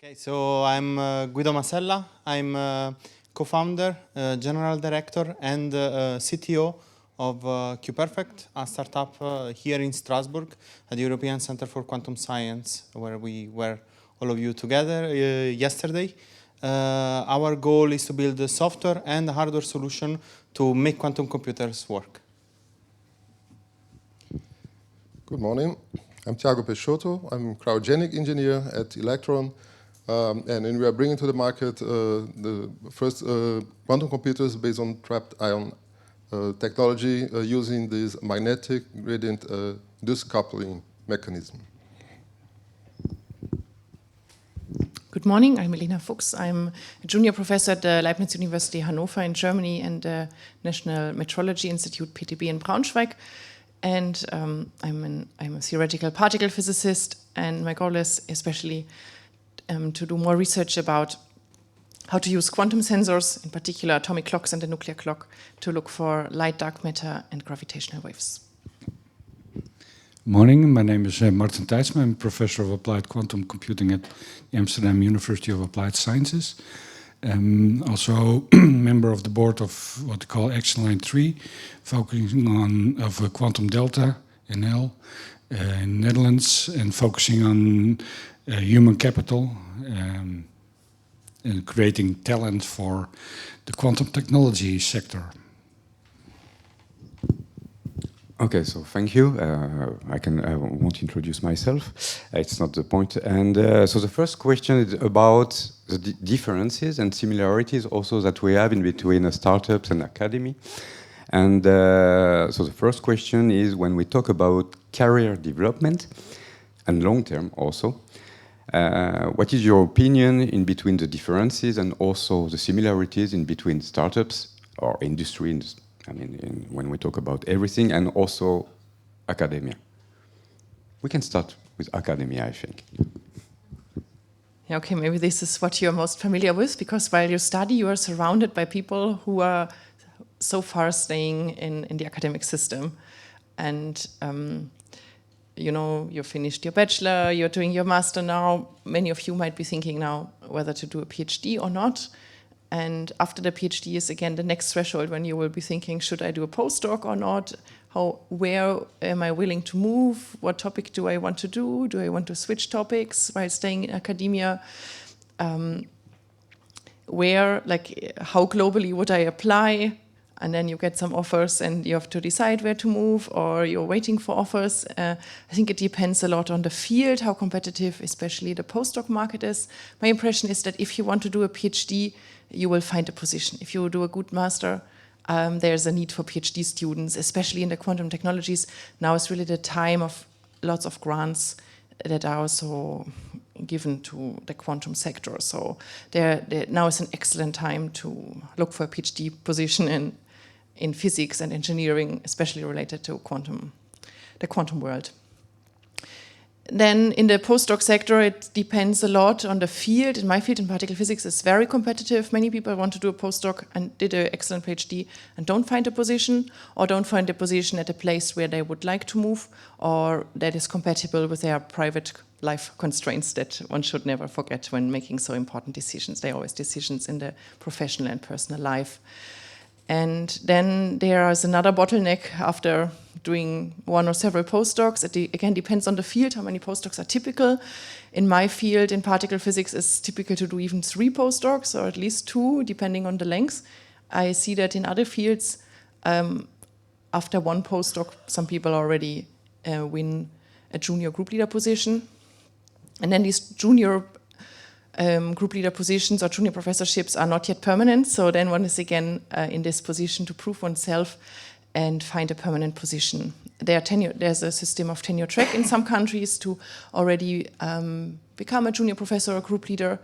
Okay, so I'm Guido Masella. I'm co-founder, general director, and CTO of QPerfect, a startup here in Strasbourg at the European Center for Quantum Science, where we were all of you together yesterday. Our goal is to build a software and a hardware solution to make quantum computers work. Good morning. I'm Thiago Peixoto. I'm a cryogenic engineer at eleQtron. And we are bringing to the market the first quantum computers based on trapped ion technology using this magnetic gradient induced coupling mechanism. Good morning, I'm Elina Fuchs. I'm a junior professor at the Leibniz University Hannover in Germany and the National Metrology Institute, PTB, in Braunschweig. And I'm a theoretical particle physicist, and my goal is especially to do more research about how to use quantum sensors, in particular atomic clocks and the nuclear clock, to look for light, dark matter, and gravitational waves. Morning, my name is Marten Teitsma. I'm a professor of applied quantum computing at the Amsterdam University of Applied Sciences. Also member of the board of what they call Action Line 3, focusing on quantum delta, NL, in Netherlands, and focusing on human capital and creating talent for the quantum technology sector. Okay, so thank you. I won't introduce myself. It's not the point. And so the first question is about the differences and similarities also that we have in between startups and academy. And so the first question is, when we talk about career development and long term also, what is your opinion in between the differences and also the similarities in between startups or industry, when we talk about everything, and also academia? We can start with academia, I think. Yeah, okay, maybe this is what you're most familiar with, because while you study, you are surrounded by people who are so far staying in the academic system. And you know, you finished your bachelor, you're doing your master now. Many of you might be thinking now whether to do a PhD or not. And after the PhD is again the next threshold when you will be thinking, should I do a postdoc or not? Where am I willing to move? What topic do I want to do? Do I want to switch topics while staying in academia? How globally would I apply? And then you get some offers and you have to decide where to move, or you're waiting for offers. I think it depends a lot on the field, how competitive especially the postdoc market is. My impression is that if you want to do a PhD, you will find a position. If you do a good master, there's a need for PhD students, especially in the quantum technologies. Now is really the time of lots of grants that are also given to the quantum sector. So now is an excellent time to look for a PhD position in physics and engineering, especially related to the quantum world. Then in the postdoc sector, it depends a lot on the field. In my field, in particle physics, it's very competitive. Many people want to do a postdoc and did an excellent PhD and don't find a position, or don't find a position at a place where they would like to move, or that is compatible with their private life constraints that one should never forget when making so important decisions. There are always decisions in the professional and personal life. And then there is another bottleneck after doing one or several postdocs. It again depends on the field, how many postdocs are typical. In my field, in particle physics, it's typical to do even 3 postdocs, or at least 2, depending on the length. I see that in other fields, after 1 postdoc, some people already win a junior group leader position. And then these junior group leader positions or junior professorships are not yet permanent, so then one is again in this position to prove oneself and find a permanent position. There's a system of tenure track in some countries to already become a junior professor or group leader,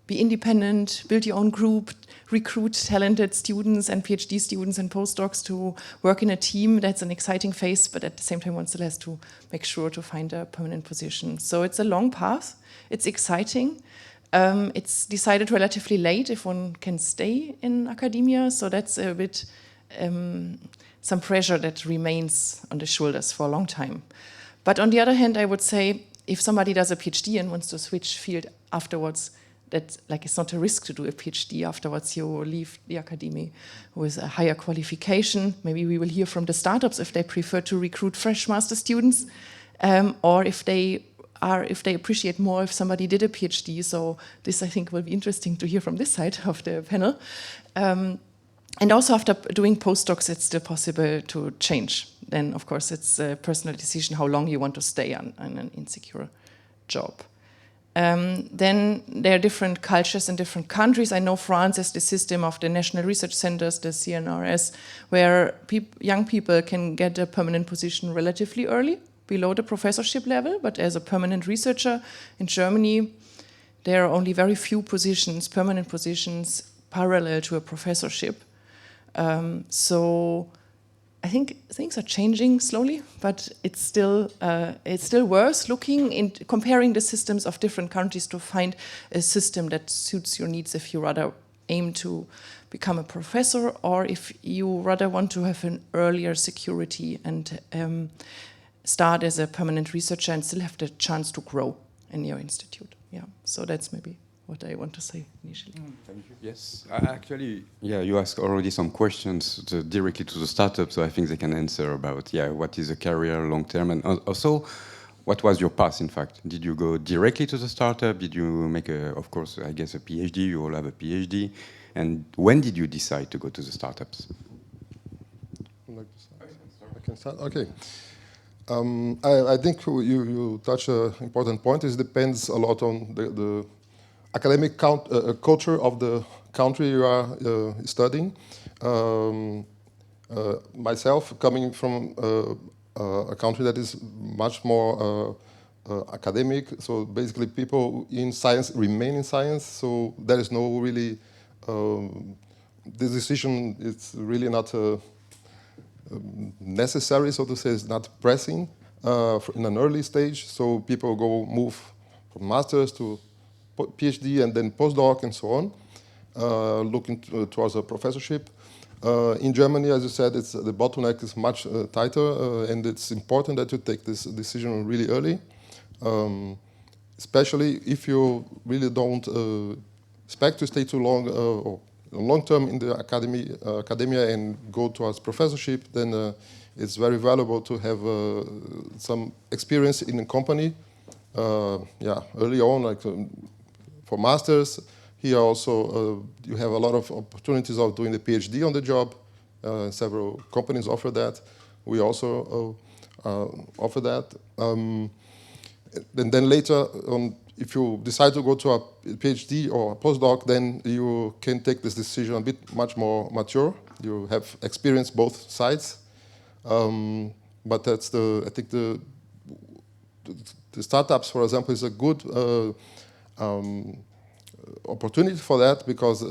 be independent, build your own group, recruit talented students and PhD students and postdocs to work in a team. That's an exciting phase, but at the same time one still has to make sure to find a permanent position. So it's a long path. It's exciting. It's decided relatively late if one can stay in academia, so that's a bit some pressure that remains on the shoulders for a long time. But on the other hand, I would say if somebody does a PhD and wants to switch field afterwards, that's like it's not a risk to do a PhD afterwards. You leave the academy with a higher qualification. Maybe we will hear from the startups if they prefer to recruit fresh master students, or if they appreciate more if somebody did a PhD. So this, I think, will be interesting to hear from this side of the panel. And also after doing postdocs, it's still possible to change. Then, of course, it's a personal decision how long you want to stay on an insecure job. Then there are different cultures in different countries. I know France has the system of the National Research Centers, the CNRS, where young people can get a permanent position relatively early, below the professorship level. But as a permanent researcher in Germany, there are only very few positions, permanent positions, parallel to a professorship. So I think things are changing slowly, but it's still worth looking in comparing the systems of different countries to find a system that suits your needs if you rather aim to become a professor or if you rather want to have an earlier security and start as a permanent researcher and still have the chance to grow in your institute. Yeah, so that's maybe what I want to say initially. Thank you. Yes, actually, yeah, you asked already some questions directly to the startup, so I think they can answer about, yeah, what is a career long term, and also, what was your path, in fact? Did you go directly to the startup? Did you make of course, I guess a PhD, you all have a PhD, and when did you decide to go to the startups? I can start, okay. I think you touch an important point. It depends a lot on the academic culture of the country you are studying. Myself, coming from a country that is much more academic, so basically people in science remain in science, so there is no really, this decision is really not necessary, so to say, it's not pressing in an early stage, so people move from masters to PhD and then postdoc and so on, looking towards a professorship. In Germany, as you said, the bottleneck is much tighter, and it's important that you take this decision really early, especially if you really don't expect to stay too long or long term in the academia and go towards professorship. Then it's very valuable to have some experience in a company. Early on, like. For masters, here also you have a lot of opportunities of doing the PhD on the job. Several companies offer that. We also offer that. And then later on, if you decide to go to a PhD or a postdoc, then you can take this decision a bit much more mature. You have experienced both sides. But that's I think the startups, for example, is a good opportunity for that because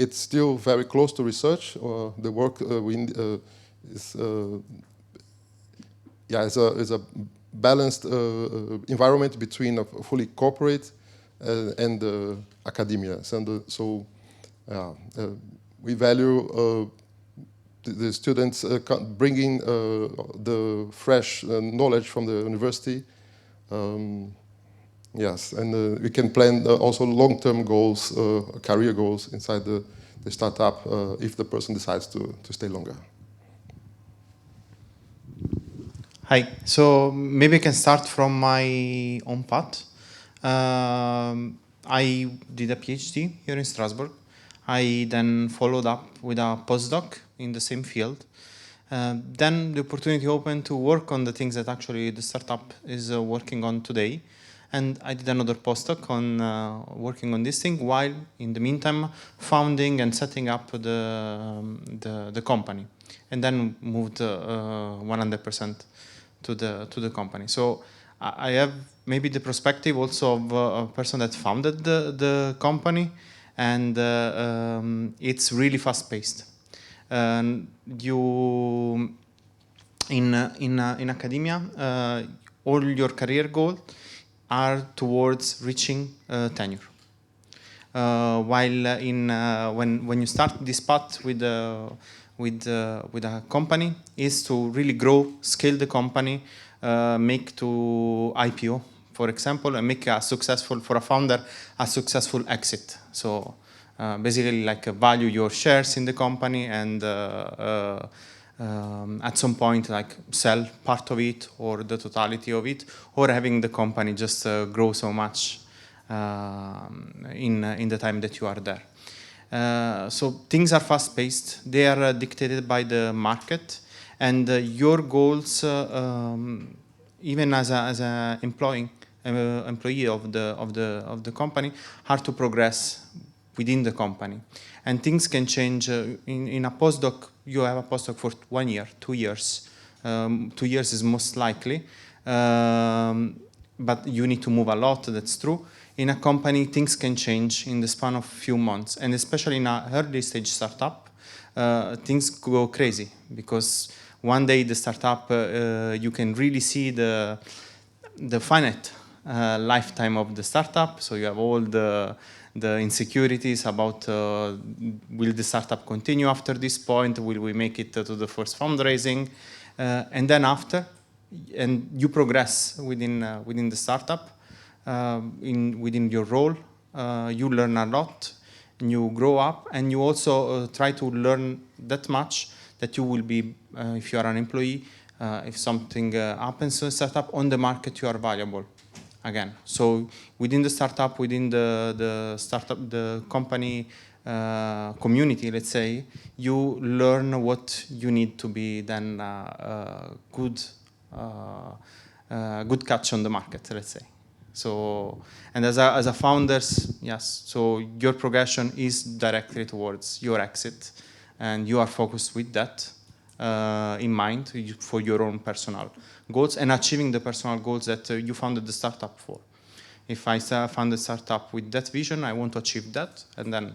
it's still very close to research. The work is a balanced environment between a fully corporate and academia. So we value the students bringing the fresh knowledge from the university. Yes, and we can plan also long-term goals, career goals inside the startup if the person decides to stay longer. Hi, so maybe I can start from my own path. I did a PhD here in Strasbourg. I then followed up with a postdoc in the same field. Then the opportunity opened to work on the things that actually the startup is working on today. And I did another postdoc on working on this thing while, in the meantime, founding and setting up the company, and then moved 100% to the company. So I have maybe the perspective also of a person that founded the company, and it's really fast-paced. You in academia, all your career goals are towards reaching tenure. While when you start this path with a company, is to really grow, scale the company, make to IPO for example, and make a successful, for a founder, a successful exit. So basically like value your shares in the company and at some point like sell part of it or the totality of it, or having the company just grow so much in the time that you are there. So things are fast-paced. They are dictated by the market, and your goals, even as a employee of the company, are to progress within the company. And things can change. In a postdoc, you have a postdoc for 1 year, 2 years. 2 years is most likely, but you need to move a lot. That's true. In a company, things can change in the span of a few months, and especially in an early stage startup, things go crazy because one day the startup, you can really see the finite lifetime of the startup. So you have all the insecurities about will the startup continue after this point? Will we make it to the first fundraising? And then after, and you progress within the startup. Within your role, you learn a lot, and you grow up, and you also try to learn that much that you will be, if you are an employee, if something happens to a startup on the market, you are valuable again. So within the startup, within the company community, let's say, you learn what you need to be then good catch on the market, let's say. So, and as a founders, yes, so your progression is directly towards your exit, and you are focused with that in mind for your own personal goals and achieving the personal goals that you founded the startup for. If I found a startup with that vision, I want to achieve that, and then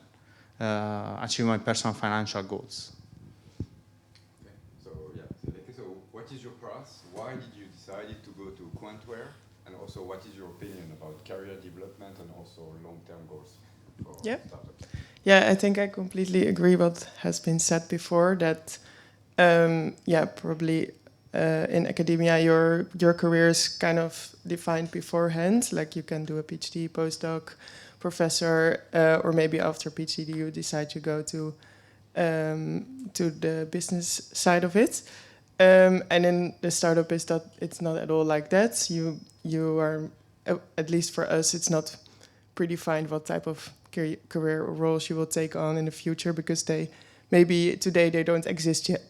achieve my personal financial goals. Okay. So yeah, so what is your path? Why did you decide to go to QuantWare? And also, what is your opinion about career development and also long-term goals for startups? Yeah, I think I completely agree what has been said before, that probably in academia your career is kind of defined beforehand. Like you can do a PhD, postdoc, professor, or maybe after PhD you decide to go to the business side of it. And in the startup is that it's not at all like that. You are, at least for us, it's not predefined what type of career or roles you will take on in the future, because maybe today they don't exist yet.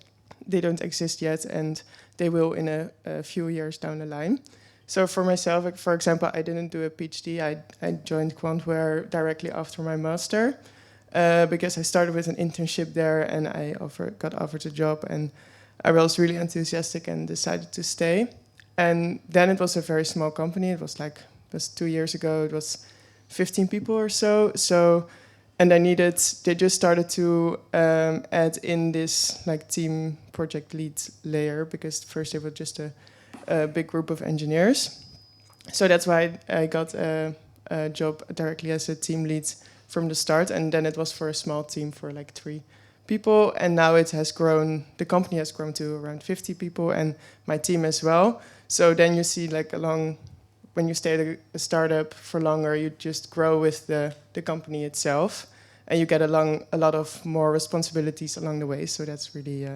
They don't exist yet, and they will in a few years down the line. So for myself, for example, I didn't do a PhD. I joined QuantWare directly after my master because I started with an internship there, and I got offered a job, and I was really enthusiastic and decided to stay. And then it was a very small company. It was 2 years ago. It was 15 people or so. And they just started to add in this team project lead layer, because first they were just a big group of engineers. So that's why I got a job directly as a team lead from the start. And then it was for a small team for 3 people. And now it has grown, the company has grown to around 50 people, and my team as well. So then you see when you stay at a startup for longer, you just grow with the company itself, and you get a lot of more responsibilities along the way. So that's really,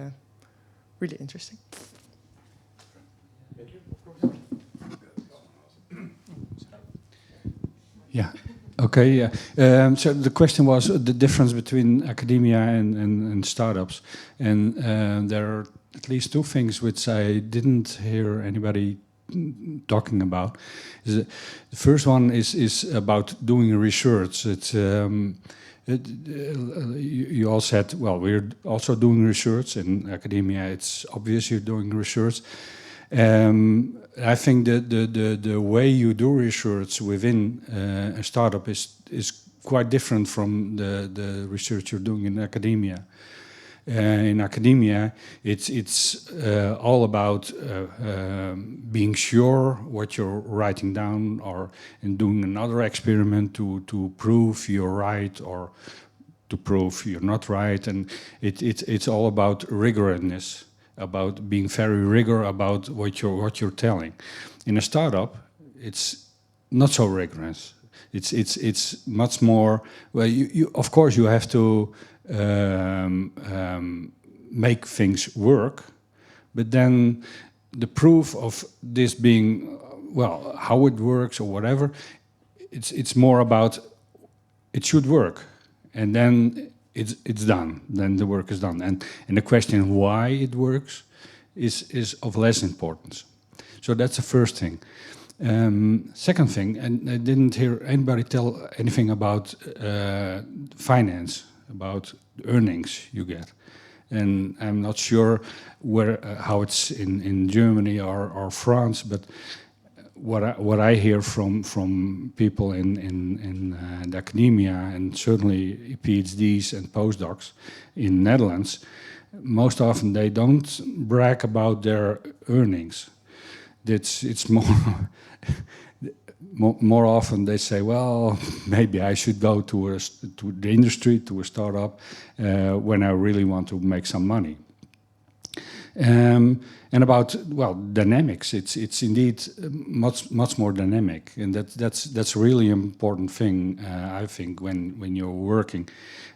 really interesting. Yeah. Okay. Yeah. So the question was the difference between academia and startups, and there are at least 2 things which I didn't hear anybody talking about. The first one is about doing research. You all said, well, we're also doing research in academia. It's obvious you're doing research. I think the way you do research within a startup is quite different from the research you're doing in academia. In academia, it's all about being sure what you're writing down, or in doing another experiment to prove you're right or to prove you're not right, and it's all about rigorousness, about being very rigor about what you're telling. In a startup, it's not so rigorous. It's much more. Well, you of course you have to make things work, but then the proof of this being well, how it works or whatever, it's more about it should work, and then it's done. Then the work is done, and the question why it works is of less importance. So that's the first thing. Second thing, and I didn't hear anybody tell anything about finance, about earnings you get. And I'm not sure where how it's in Germany or France, but what I hear from people in the academia, and certainly PhDs and postdocs in Netherlands, most often they don't brag about their earnings. It's more often they say, well, maybe I should go to the industry, to a startup, when I really want to make some money. And about, well, dynamics, it's indeed much more dynamic, and that's really important thing, I think, when you're working.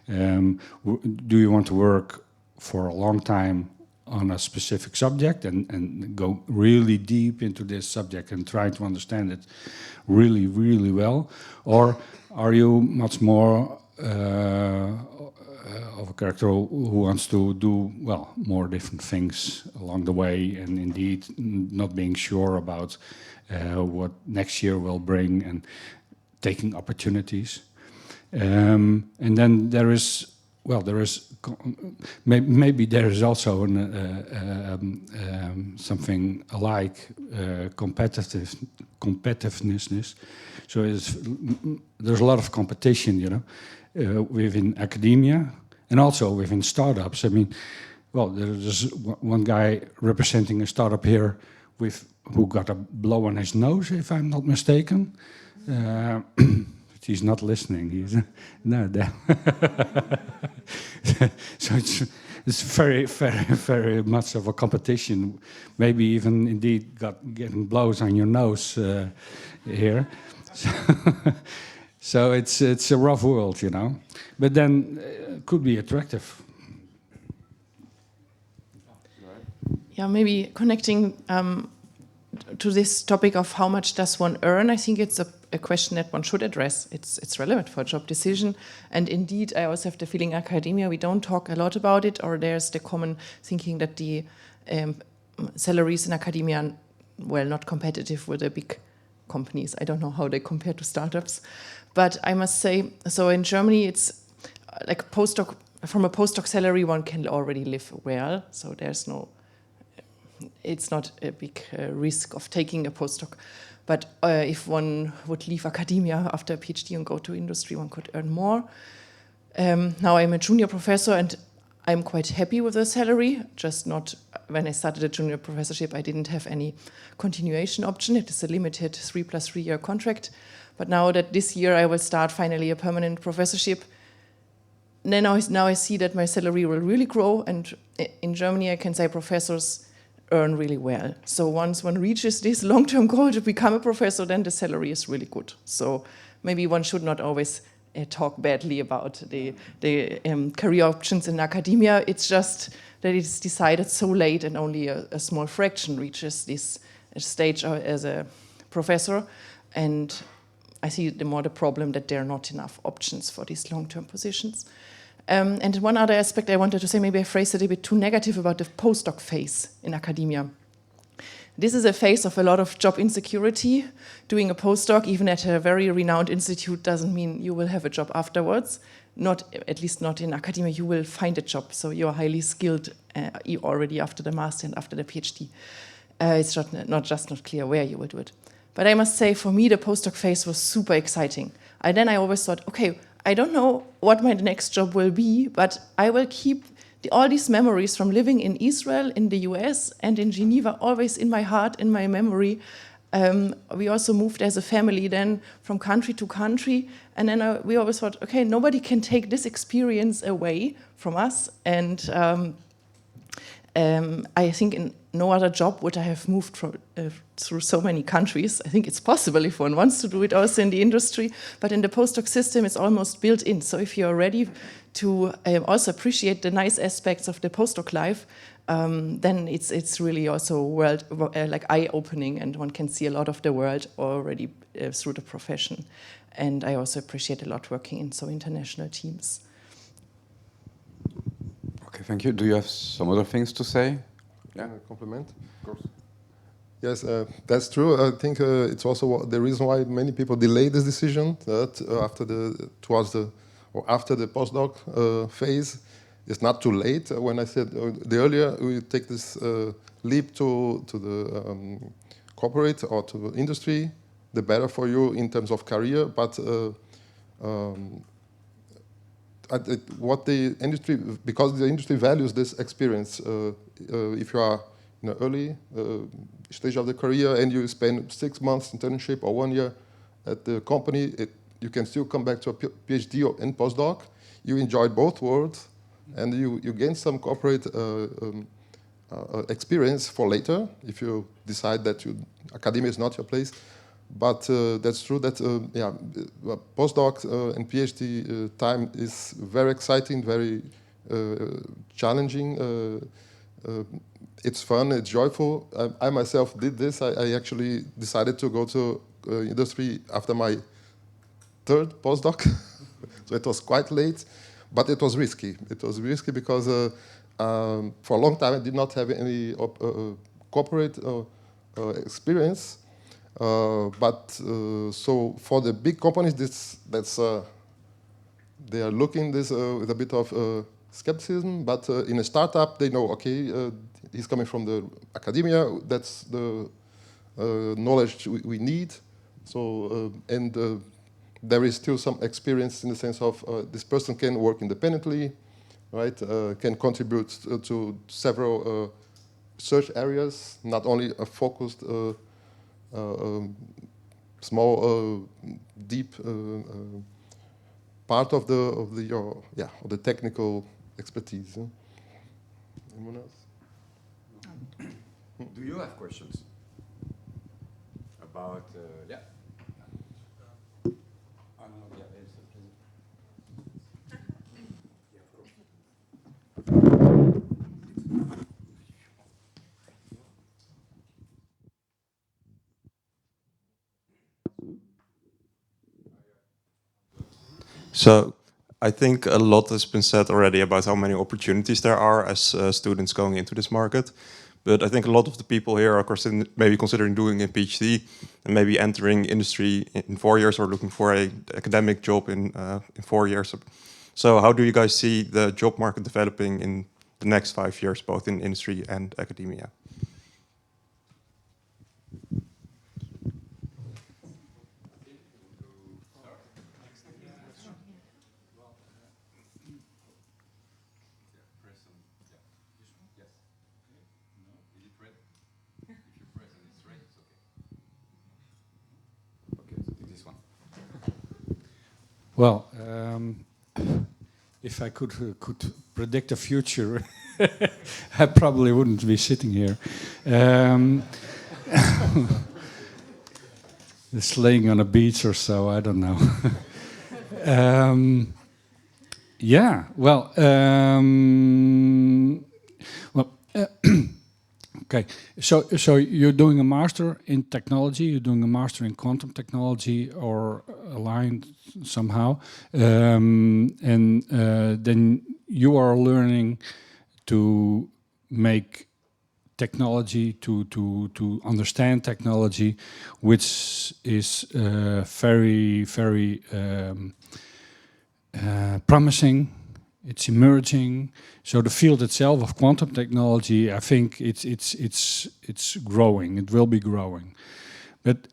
Do you want to work for a long time on a specific subject and go really deep into this subject and try to understand it really, really well? Or are you much more of a character who wants to do, well, more different things along the way, and indeed not being sure about what next year will bring and taking opportunities? And then there is, well, maybe there is also something alike, competitiveness. So there's a lot of competition, you know, within academia and also within startups. I mean, well, there's one guy representing a startup here who got a blow on his nose, if I'm not mistaken. He's not listening. He's no. So it's very, very, very much of a competition. Maybe even indeed getting blows on your nose here. So it's a rough world, you know. But then it could be attractive. Yeah, maybe connecting to this topic of how much does one earn, I think it's a question that one should address. It's relevant for a job decision. And indeed, I also have the feeling academia, we don't talk a lot about it, or there's the common thinking that the salaries in academia are, well, not competitive with the big companies. I don't know how they compare to startups. But I must say, so in Germany, it's like postdoc, from a postdoc salary, one can already live well. So there's no, it's not a big risk of taking a postdoc. But if one would leave academia after a PhD and go to industry, one could earn more. Now I'm a junior professor and I'm quite happy with the salary, just not, when I started a junior professorship, I didn't have any continuation option. It is a limited 3+3 year contract. But now that this year I will start finally a permanent professorship, then now I see that my salary will really grow. And in Germany, I can say professors earn really well. So once one reaches this long-term goal to become a professor, then the salary is really good. So maybe one should not always talk badly about the career options in academia. It's just that it's decided so late and only a small fraction reaches this stage as a professor. And I see the problem that there are not enough options for these long-term positions. And one other aspect I wanted to say, maybe I phrased it a bit too negative about the postdoc phase in academia. This is a phase of a lot of job insecurity. Doing a postdoc, even at a very renowned institute, doesn't mean you will have a job afterwards. Not, at least not in academia, you will find a job. So you're highly skilled already after the master and after the PhD. It's not clear where you will do it. But I must say, for me, the postdoc phase was super exciting. Then I always thought, okay, I don't know what my next job will be, but I will keep all these memories from living in Israel, in the US, and in Geneva, always in my heart, in my memory. We also moved as a family then from country to country. And then we always thought, okay, nobody can take this experience away from us. And I think no other job would I have moved through so many countries. I think it's possible if one wants to do it also in the industry, but in the postdoc system, it's almost built in. So if you're ready to also appreciate the nice aspects of the postdoc life, then it's really also like eye-opening, and one can see a lot of the world already through the profession. And I also appreciate a lot working in so international teams. Okay, thank you. Do you have some other things to say? Yeah, compliment. Of course. Yes, that's true. I think it's also the reason why many people delay this decision that after the postdoc phase. It's not too late. When I said the earlier we take this leap to the corporate or to the industry, the better for you in terms of career. But what the industry, because the industry values this experience, if you are in an early stage of the career and you spend 6 months internship or 1 year at the company, you can still come back to a PhD and postdoc. You enjoy both worlds, and you gain some corporate experience for later if you decide that academia is not your place. But that's true that postdoc and PhD time is very exciting, very challenging. It's fun, it's joyful. I myself did this. I actually decided to go to industry after my 3rd postdoc, so it was quite late, but it was risky. It was risky because for a long time I did not have any corporate experience. So for the big companies, they are looking this with a bit of skepticism. But in a startup, they know, okay, he's coming from the academia. That's the knowledge we need. So there is still some experience in the sense of this person can work independently, right? Can contribute to several research areas, not only a focused. Small, deep part of the technical expertise. Anyone else? Do you have questions about? Yeah. So I think a lot has been said already about how many opportunities there are as students going into this market. But I think a lot of the people here are maybe considering doing a PhD and maybe entering industry in 4 years or looking for an academic job in 4 years. So how do you guys see the job market developing in the next 5 years, both in industry and academia? Well, if I could predict the future, I probably wouldn't be sitting here. Just laying on a beach or so, I don't know. Yeah, well, okay. So you're doing a master in technology, you're doing a master in quantum technology, or aligned somehow, and then you are learning to make technology, to understand technology, which is very, very promising. It's emerging. So the field itself of quantum technology, I think it's growing. It will be growing, but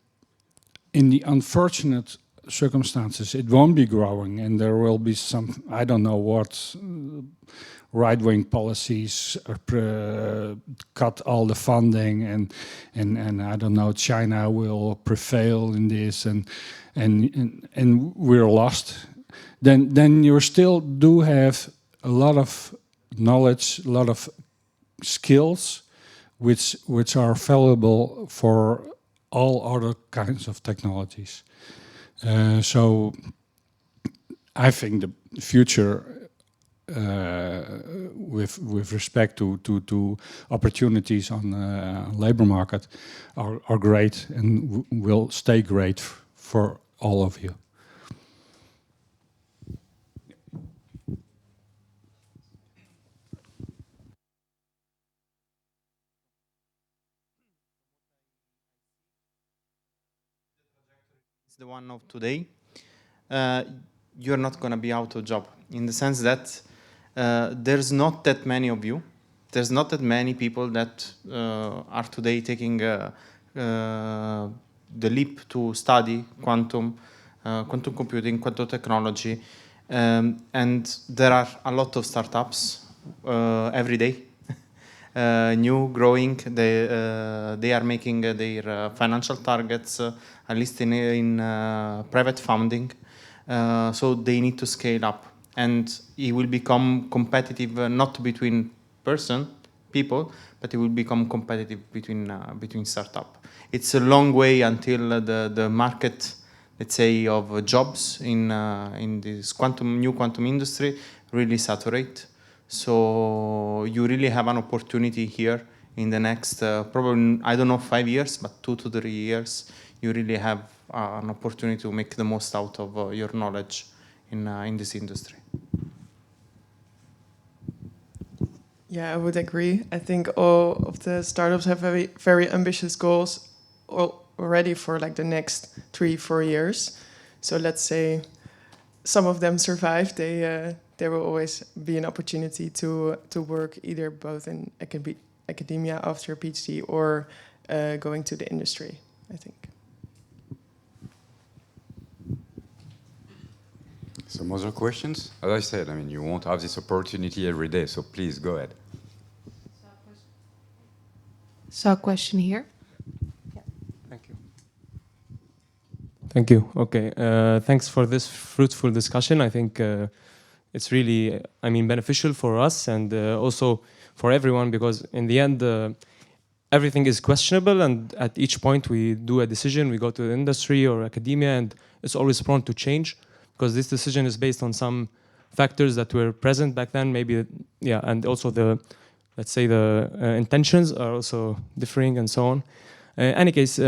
in the unfortunate circumstances, it won't be growing, and there will be some, I don't know what, right-wing policies cut all the funding, and I don't know, China will prevail in this, and we're lost. Then you still do have a lot of knowledge, a lot of skills, which are valuable for all other kinds of technologies. So I think the future with respect to opportunities on the labor market are great and will stay great for all of you. The one of today, you're not going to be out of job, in the sense that there's not that many of you. There's not that many people that are today taking the leap to study quantum computing, quantum technology, and there are a lot of startups every day. New, growing, they are making their financial targets, at least in private funding. So they need to scale up, and it will become competitive not between people, but it will become competitive between startup. It's a long way until the market, let's say, of jobs in this new quantum industry really saturate. So you really have an opportunity here in the next, probably, I don't know, 5 years, but 2 to 3 years, you really have an opportunity to make the most out of your knowledge in this industry. Yeah, I would agree. I think all of the startups have very, very ambitious goals already for like the next 3-4 years. So let's say some of them survive, there will always be an opportunity to work either both in academia after a PhD or going to the industry, I think. Some other questions? As I said, I mean, you won't have this opportunity every day, so please go ahead. So a question here. Thank you. Thank you. Okay. Thanks for this fruitful discussion. I think it's really, beneficial for us and also for everyone, because in the end, everything is questionable, and at each point we do a decision, we go to the industry or academia, and it's always prone to change, because this decision is based on some factors that were present back then, maybe, yeah, and also the, let's say, the intentions are also differing and so on. In any case,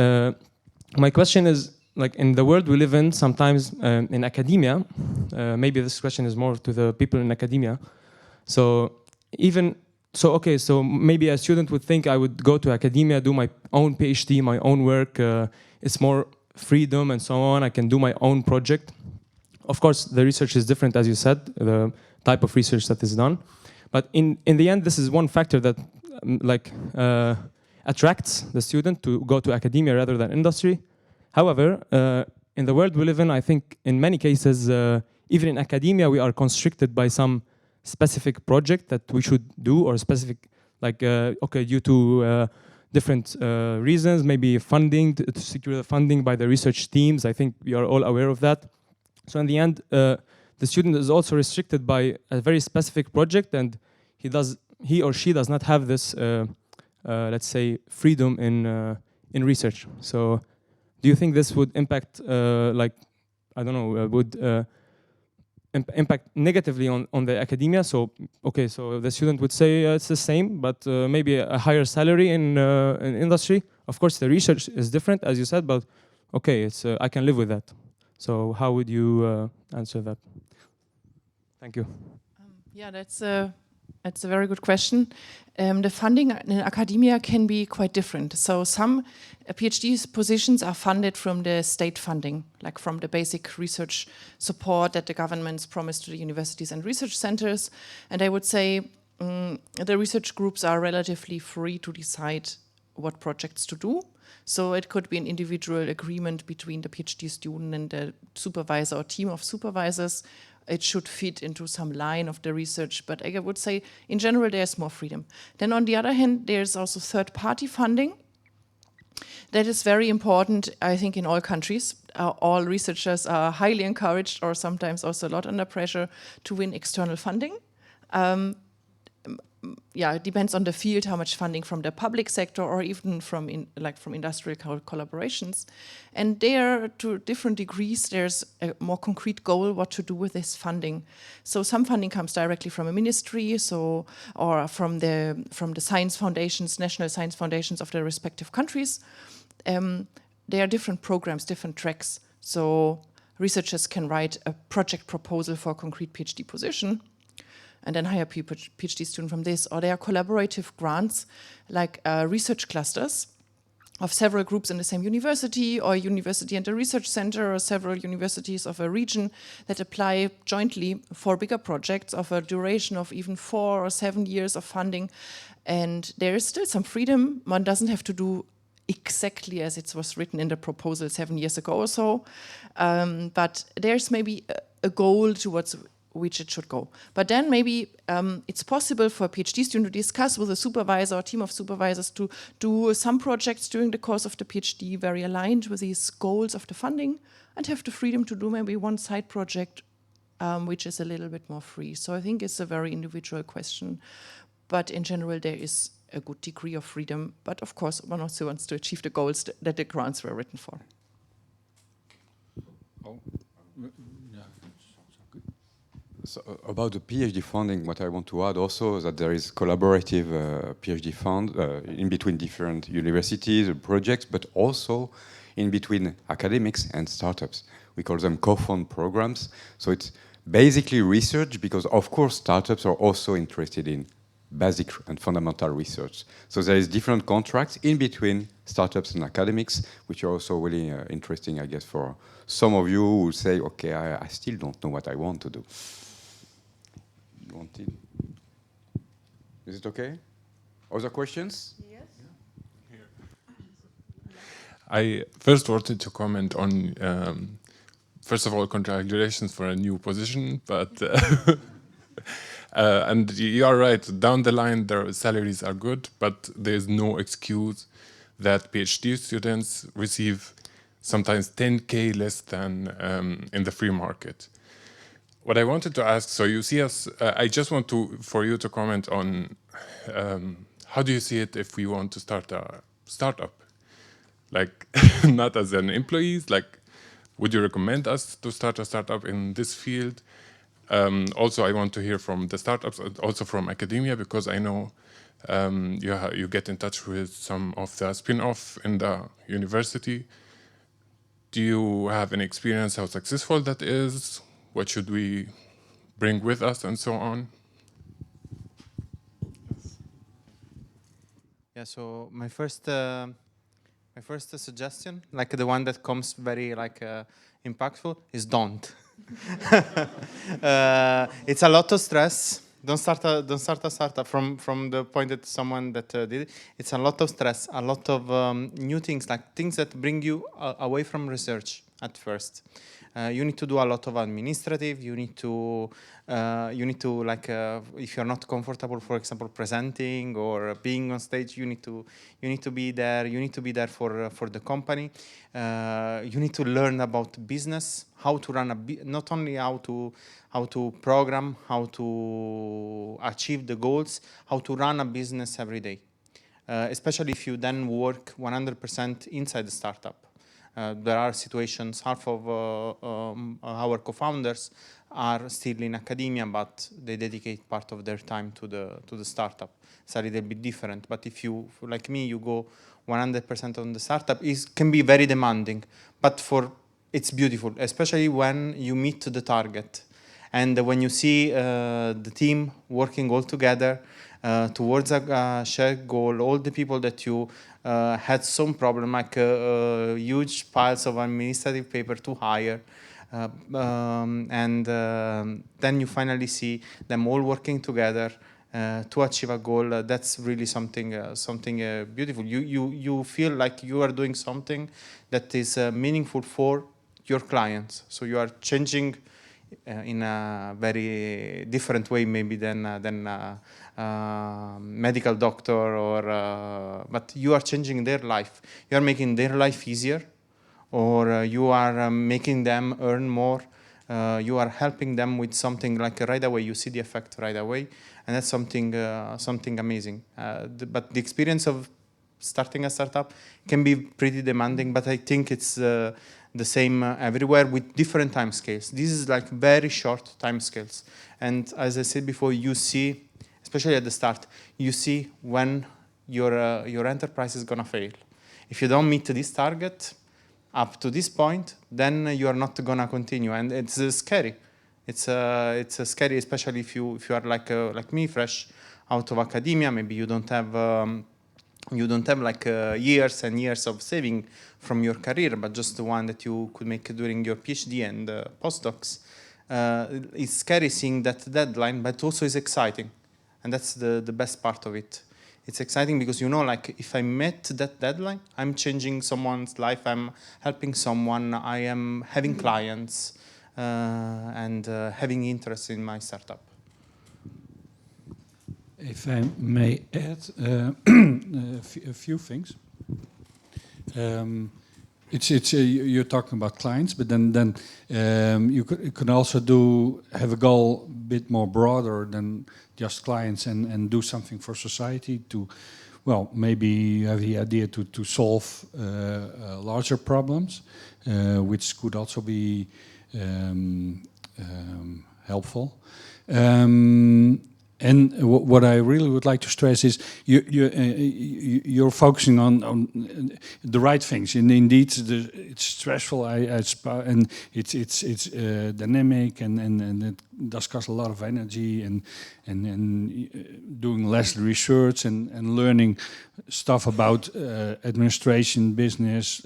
my question is, like, in the world we live in, sometimes in academia, maybe this question is more to the people in academia. So maybe a student would think I would go to academia, do my own PhD, my own work. It's more freedom and so on. I can do my own project. Of course, the research is different, as you said, the type of research that is done. But in the end, this is one factor that attracts the student to go to academia rather than industry. However, in the world we live in, I think in many cases, even in academia, we are constricted by some specific project that we should do, or specific, due to different reasons, maybe funding, to secure the funding by the research teams. I think we are all aware of that. So in the end, the student is also restricted by a very specific project, and he or she does not have this, let's say, freedom in research. So do you think this would impact, impact negatively on the academia? So, okay, so the student would say it's the same, but maybe a higher salary in industry. Of course, the research is different, as you said, but okay, I can live with that. So how would you answer that? Thank you. Yeah, that's a very good question. The funding in academia can be quite different. So some PhD positions are funded from the state funding, like from the basic research support that the governments promise to the universities and research centers. And I would say the research groups are relatively free to decide what projects to do. So it could be an individual agreement between the PhD student and the supervisor or team of supervisors. It should fit into some line of the research, but I would say in general there's more freedom. Then on the other hand, there's also third-party funding. That is very important, I think, in all countries. All researchers are highly encouraged, or sometimes also a lot under pressure, to win external funding. yeah, it depends on the field, how much funding from the public sector or even from from industrial collaborations. And there, to different degrees, there's a more concrete goal what to do with this funding. So some funding comes directly from a ministry, or from the science foundations, national science foundations of the respective countries. There are different programs, different tracks. So researchers can write a project proposal for a concrete PhD position, and then hire a PhD student from this. Or there are collaborative grants, like research clusters of several groups in the same university, or university and a research center, or several universities of a region that apply jointly for bigger projects of a duration of even 4 or 7 years of funding. And there is still some freedom. One doesn't have to do exactly as it was written in the proposal 7 years ago or so. But there's maybe a goal towards which it should go. But then maybe it's possible for a PhD student to discuss with a supervisor or team of supervisors to do some projects during the course of the PhD very aligned with these goals of the funding, and have the freedom to do maybe one side project which is a little bit more free. So I think it's a very individual question. But in general, there is a good degree of freedom. But of course, one also wants to achieve the goals that the grants were written for. So about the PhD funding, what I want to add also is that there is collaborative PhD fund in between different universities and projects, but also in between academics and startups. We call them co-fund programs. So it's basically research, because of course startups are also interested in basic and fundamental research. So there is different contracts in between startups and academics, which are also really interesting, I guess, for some of you who say, okay, I still don't know what I want to do. Is it okay? Other questions? Yes. I first wanted to comment on, first of all, congratulations for a new position, but and you are right, down the line their salaries are good, but there's no excuse that PhD students receive sometimes 10K less than in the free market. What I wanted to ask, so you see us, I just want for you to comment on how do you see it if we want to start a startup? Like, not as an employee, like, would you recommend us to start a startup in this field? Also, I want to hear from the startups, also from academia, because I know you get in touch with some of the spin-off in the university. Do you have any experience how successful that is? What should we bring with us, and so on? Yeah. So my first suggestion, like the one that comes very impactful, is don't. It's a lot of stress. Don't start a startup from the point that someone that did it. It's a lot of stress, a lot of new things, like things that bring you away from research at first. You need to do a lot of administrative. You need to if you're not comfortable, for example, presenting or being on stage, you need to be there. You need to be there for the company. You need to learn about business, how to run not only how to program, how to achieve the goals, how to run a business every day. Especially if you then work 100% inside the startup. There are situations, half of our co-founders are still in academia, but they dedicate part of their time to the startup. It's a little bit different, but if you, like me, you go 100% on the startup, can be very demanding, but it's beautiful, especially when you meet the target. And when you see the team working all together towards a shared goal, all the people that you had some problem, like huge piles of administrative paper to hire, and then you finally see them all working together to achieve a goal. That's really something beautiful. You feel like you are doing something that is meaningful for your clients. So you are changing in a very different way, maybe than medical doctor, or but you are changing their life. You are making their life easier, or you are making them earn more. You are helping them with something like right away. You see the effect right away, and that's something amazing. But the experience of starting a startup can be pretty demanding, but I think it's the same everywhere with different time scales. This is like very short time scales. And as I said before, you see, especially at the start, you see when your enterprise is gonna fail. If you don't meet this target up to this point, then you are not gonna continue, and it's scary. It's scary, especially if you are like me, fresh out of academia. Maybe you don't have like years and years of saving from your career, but just the one that you could make during your PhD and postdocs. It's scary seeing that deadline, but also is exciting. And that's the best part of it. It's exciting because, you know, like if I met that deadline, I'm changing someone's life, I'm helping someone, I am having clients and having interest in my startup. If I may add a few things. You're talking about clients, but then you could also have a goal a bit more broader than just clients and do something for society to, well, maybe you have the idea to solve larger problems, which could also be helpful. And what I really would like to stress is you're focusing on the right things. And indeed, it's stressful. And it's dynamic and it does cost a lot of energy and doing less research and learning stuff about administration, business,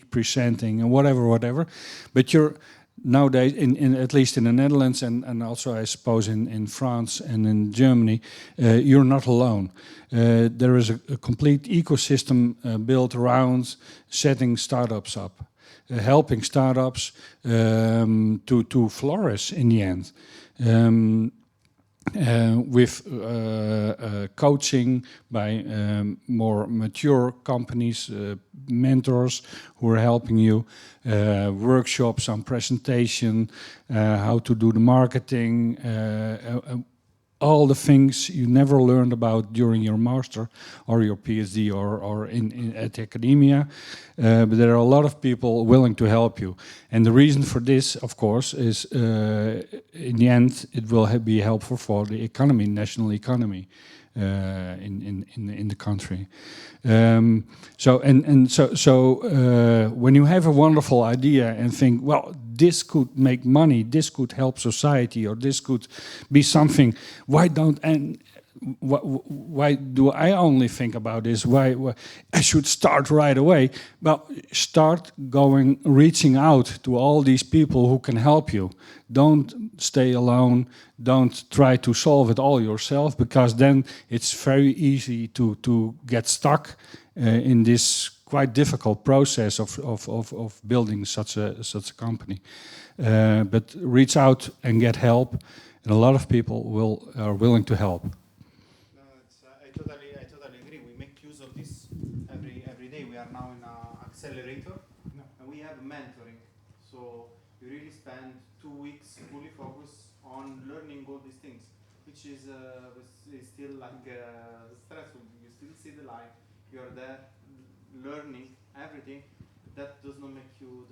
presenting, and whatever. But you're nowadays, at least in the Netherlands and also I suppose in France and in Germany, you're not alone. There is a complete ecosystem built around setting startups up, helping startups to flourish in the end. With coaching by more mature companies, mentors who are helping you, workshops on presentation, how to do the marketing, all the things you never learned about during your master or your PhD or at academia. But there are a lot of people willing to help you. And the reason for this, of course, is in the end, it will be helpful for the economy, national economy in the country. So when you have a wonderful idea and think, well, this could make money, this could help society, or this could be something, why do I only think about this? Why I should start right away? Well, start reaching out to all these people who can help you. Don't stay alone. Don't try to solve it all yourself, because then it's very easy to get stuck in this quite difficult process of building such a company. But reach out and get help, and a lot of people are willing to help. I totally agree. We make use of this every day. We are now in an accelerator, and we have mentoring. So you really spend 2 weeks fully focused on learning all these things, which is still like stressful. You still see the light. You are there learning everything. That does not make you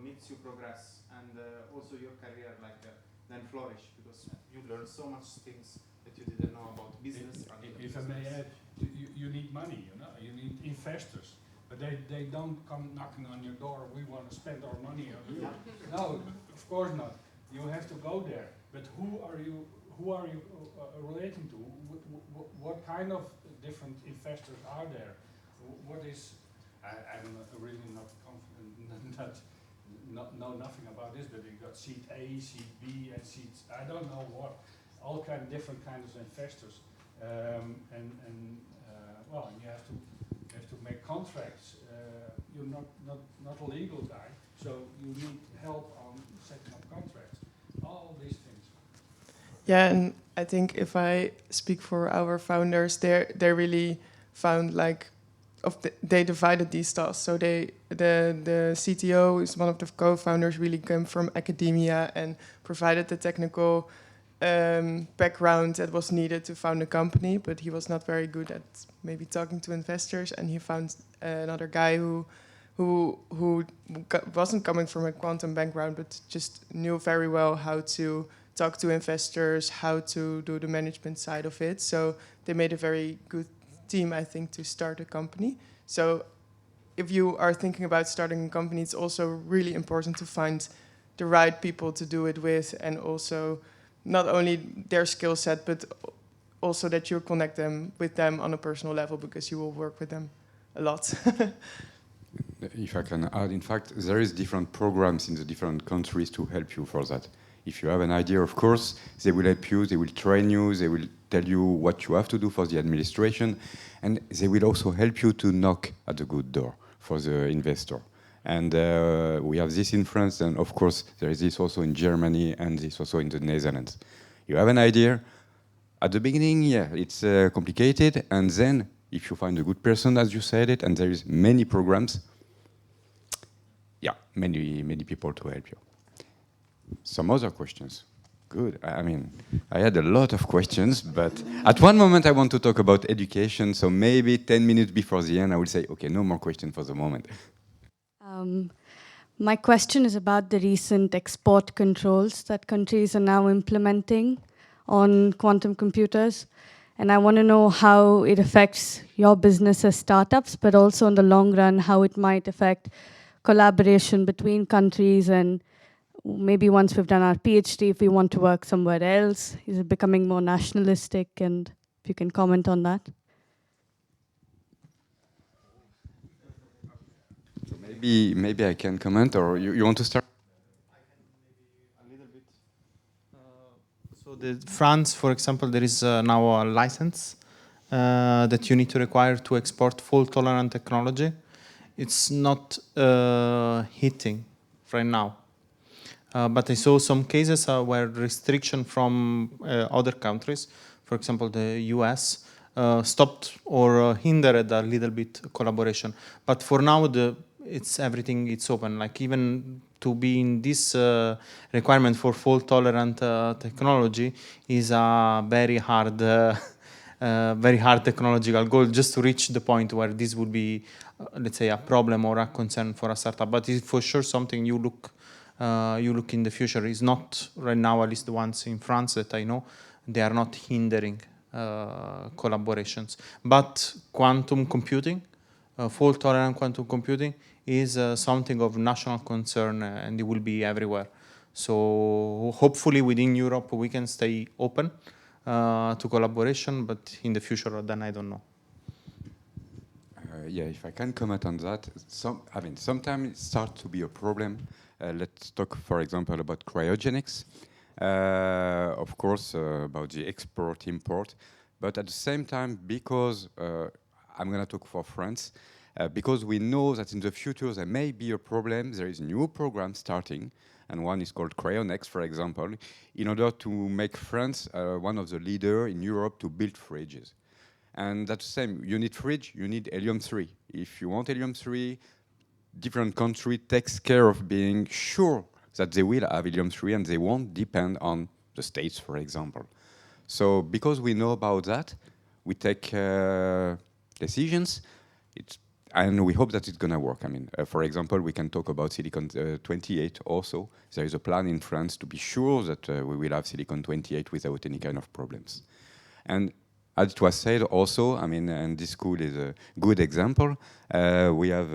makes you progress, and also your career then flourish, because you learn so much things that you didn't know about business. If I may add, you need money, you need investors, but they don't come knocking on your door. We want to spend our money on you. No, of course not. You have to go there. But who are you relating to? What kind of different investors are there? What is? I'm really not confident know nothing about this, but you got seed A, seed B, and seed I don't know what, all different kinds of investors, and you have to make contracts. You're not a legal guy, so you need help on setting up contracts. All these things. Yeah, and I think if I speak for our founders, they really found like they divided these tasks. So the CTO is one of the co-founders, really came from academia and provided the technical background that was needed to found a company, but he was not very good at maybe talking to investors, and he found another guy who wasn't coming from a quantum background, but just knew very well how to talk to investors, how to do the management side of it. So they made a very good team, I think, to start a company. So if you are thinking about starting a company, it's also really important to find the right people to do it with, and also not only their skill set, but also that you connect them with them on a personal level, because you will work with them a lot. If I can add, in fact, there is different programs in the different countries to help you for that. If you have an idea, of course, they will help you, they will train you, they will tell you what you have to do for the administration, and they will also help you to knock at the good door for the investor. And we have this in France, and of course, there is this also in Germany, and this also in the Netherlands. You have an idea, at the beginning, yeah, it's complicated, and then if you find a good person, as you said it, and there is many programs, yeah, many people to help you. Some other questions? Good. I mean, I had a lot of questions, but at one moment I want to talk about education, so maybe 10 minutes before the end I will say, okay, no more questions for the moment. My question is about the recent export controls that countries are now implementing on quantum computers. And I want to know how it affects your business as startups, but also in the long run, how it might affect collaboration between countries, and maybe once we've done our PhD, if we want to work somewhere else. Is it becoming more nationalistic? And if you can comment on that. So maybe I can comment, or you want to start? A little bit. So France, for example, there is now a license that you need to require to export fault-tolerant technology. It's not hitting right now. But I saw some cases where restriction from other countries, for example, the US, stopped or hindered a little bit collaboration. But for now, everything it's open. Like even to be in this requirement for fault-tolerant technology is a very hard technological goal, just to reach the point where this would be, let's say, a problem or a concern for a startup. But it's for sure something you look in the future. Is not right now, at least the ones in France that I know, they are not hindering collaborations. But quantum computing, fault-tolerant quantum computing, is something of national concern, and it will be everywhere. So hopefully within Europe we can stay open to collaboration, but in the future, then I don't know. Yeah, if I can comment on that, sometimes it starts to be a problem. Let's talk, for example, about cryogenics. Of course, about the export-import, but at the same time, because I'm going to talk for France, because we know that in the future there may be a problem. There is a new program starting, and one is called Cryonex, for example, in order to make France one of the leaders in Europe to build fridges. And that's the same. You need fridge, you need helium-3. If you want helium-3, different country takes care of being sure that they will have helium-3 and they won't depend on the States, for example. So because we know about that, we take decisions, and we hope that it's going to work. I mean, for example, we can talk about silicon-28 also. There is a plan in France to be sure that we will have silicon-28 without any kind of problems. And as it was said also, I mean, and this school is a good example. We have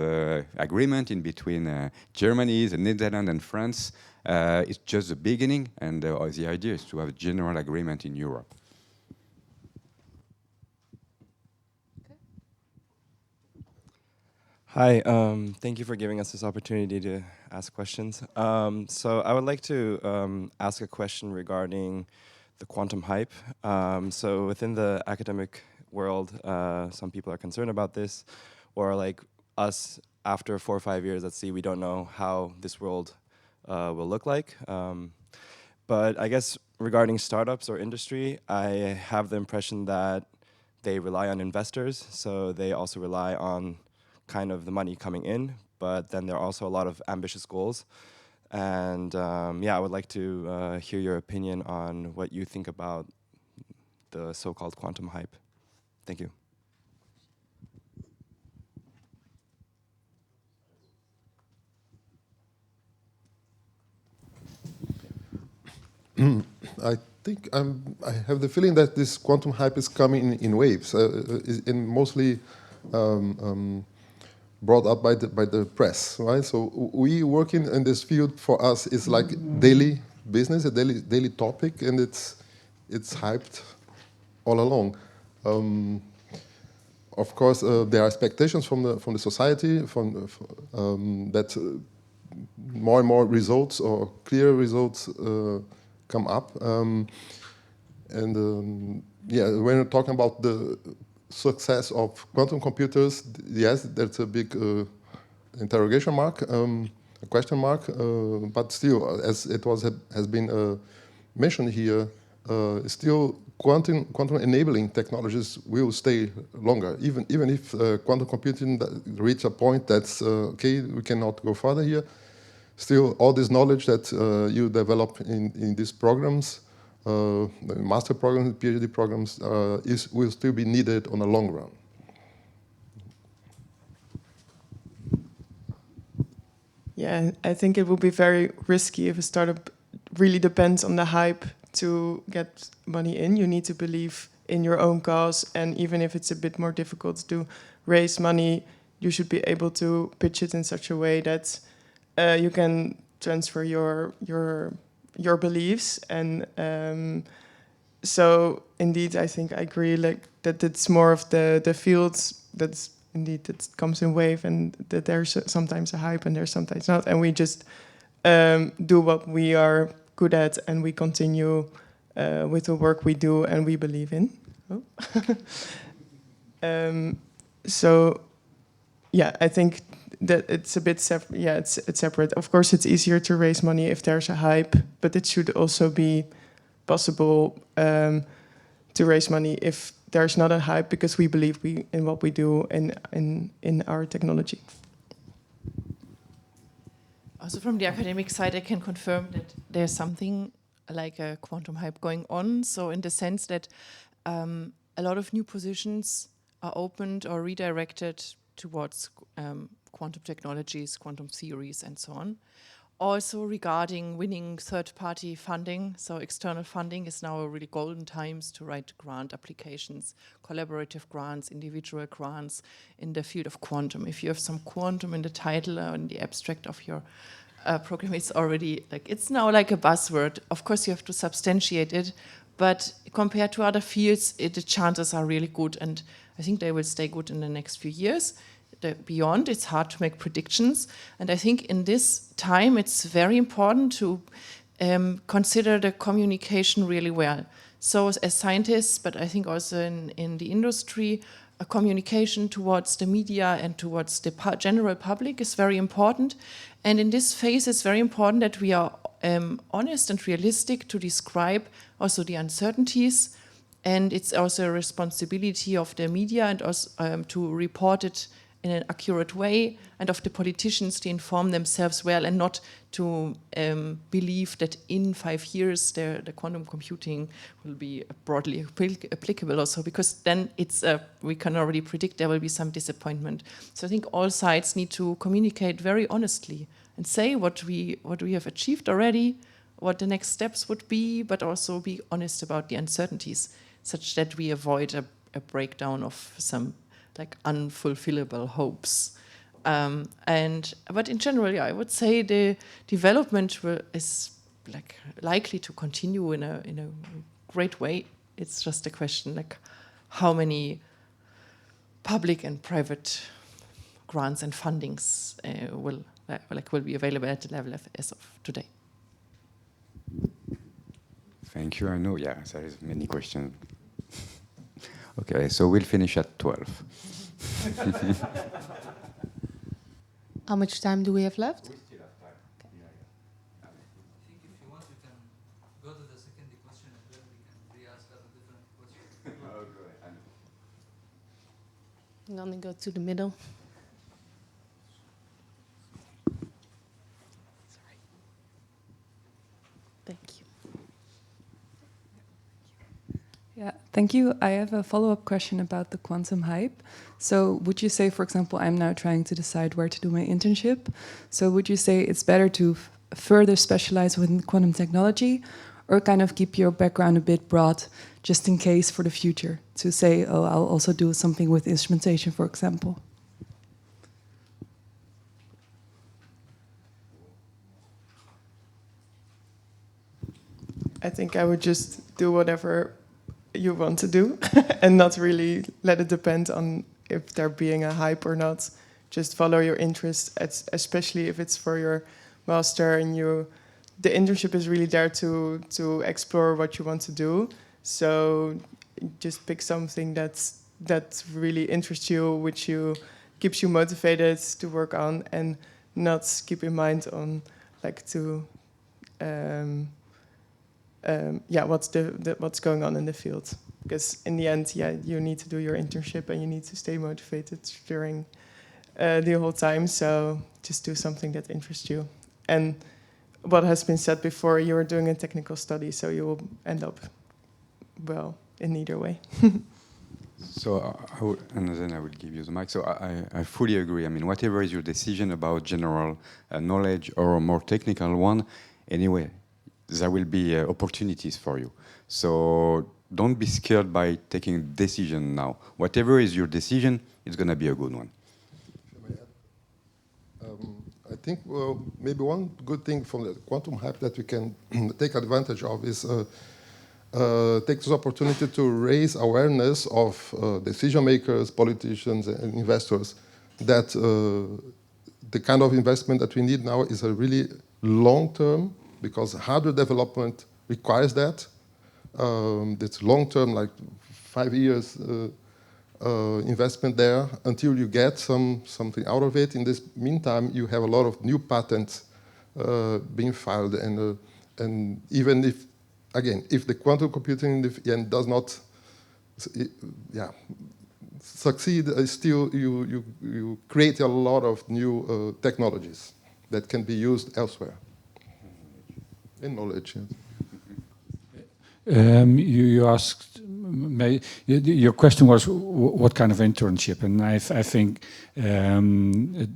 agreement in between Germany, the Netherlands, and France. It's just the beginning, and the idea is to have a general agreement in Europe. Hi, thank you for giving us this opportunity to ask questions. So I would like to ask a question regarding the quantum hype. So within the academic world, some people are concerned about this, or like us, after 4 or 5 years, let's see, we don't know how this world will look like. But I guess regarding startups or industry, I have the impression that they rely on investors, so they also rely on kind of the money coming in, but then there are also a lot of ambitious goals. And yeah, I would like to hear your opinion on what you think about the so-called quantum hype. Thank you. I think I have the feeling that this quantum hype is coming in waves, and mostly brought up by the press, right? So we working in this field, for us is like daily business, a daily topic, and it's hyped all along. Of course, there are expectations from the society that more and more results or clear results come up. Yeah, when we're talking about the success of quantum computers, yes, that's a big interrogation mark, a question mark. But still, as it has been mentioned here, still quantum enabling technologies will stay longer, even if quantum computing reach a point that's okay, we cannot go further here. Still, all this knowledge that you develop in these programs, master programs, PhD programs, will still be needed on the long run. Yeah, I think it would be very risky if a startup really depends on the hype to get money in. You need to believe in your own cause, and even if it's a bit more difficult to raise money, you should be able to pitch it in such a way that you can transfer your beliefs. And so indeed, I think I agree, like that it's more of the fields that's indeed that comes in wave, and that there's sometimes a hype and there's sometimes not, and we just do what we are good at, and we continue with the work we do and we believe in. Oh. So yeah, I think that it's a bit separate. Yeah, it's separate. Of course, it's easier to raise money if there's a hype, but it should also be possible to raise money if there's not a hype, because we believe in what we do in our technology. Also from the academic side, I can confirm that there's something like a quantum hype going on. So in the sense that a lot of new positions are opened or redirected towards quantum technologies, quantum theories, and so on. Also regarding winning third-party funding, so external funding is now really golden times to write grant applications, collaborative grants, individual grants in the field of quantum. If you have some quantum in the title or in the abstract of your program, it's already like, it's now like a buzzword. Of course, you have to substantiate it, but compared to other fields, the chances are really good, and I think they will stay good in the next few years. Beyond, it's hard to make predictions, and I think in this time it's very important to consider the communication really well. So as scientists, but I think also in the industry, a communication towards the media and towards the general public is very important. And in this phase, it's very important that we are honest and realistic to describe also the uncertainties, and it's also a responsibility of the media and also to report it in an accurate way, and of the politicians to inform themselves well, and not to believe that in 5 years the quantum computing will be broadly applicable also, because then it's we can already predict there will be some disappointment. So I think all sides need to communicate very honestly and say what we have achieved already, what the next steps would be, but also be honest about the uncertainties, such that we avoid a breakdown of some like unfulfillable hopes. But in general, yeah, I would say the development is like likely to continue in a great way. It's just a question like how many public and private grants and fundings will be available at the level as of today. Thank you. I know, yeah, there is many questions. Okay, so we'll finish at 12. How much time do we have left? We still have time. Okay. Yeah. I think if you want, we can go to the second question, and then we can re-ask a different question. I'm gonna go to the middle. Sorry. Thank you. Yeah, thank you. I have a follow-up question about the quantum hype. So would you say, for example, I'm now trying to decide where to do my internship. So would you say it's better to further specialize within quantum technology, or kind of keep your background a bit broad, just in case for the future? To say, oh, I'll also do something with instrumentation, for example. I think I would just do whatever you want to do and not really let it depend on if there being a hype or not. Just follow your interest, especially if it's for your master and the internship is really there to explore what you want to do. So just pick something that really interests you, which keeps you motivated to work on, and not keep in mind on like what's going on in the field. Because in the end, you need to do your internship and you need to stay motivated during the whole time. So just do something that interests you. And what has been said before, you're doing a technical study, so you will end up well in either way. So, and then I will give you the mic. So I fully agree. I mean, whatever is your decision about general knowledge or a more technical one, anyway, there will be opportunities for you. So don't be scared by taking a decision now. Whatever is your decision, it's going to be a good one. I think maybe one good thing from the quantum hype that we can take advantage of is take this opportunity to raise awareness of decision makers, politicians, and investors that the kind of investment that we need now is a really long-term, because hardware development requires that. It's long-term, like 5 years investment there until you get something out of it. In this meantime, you have a lot of new patents being filed, and even if, again, if the quantum computing in the end does not succeed, still you create a lot of new technologies that can be used elsewhere. In knowledge. You asked, your question was what kind of internship, and I think the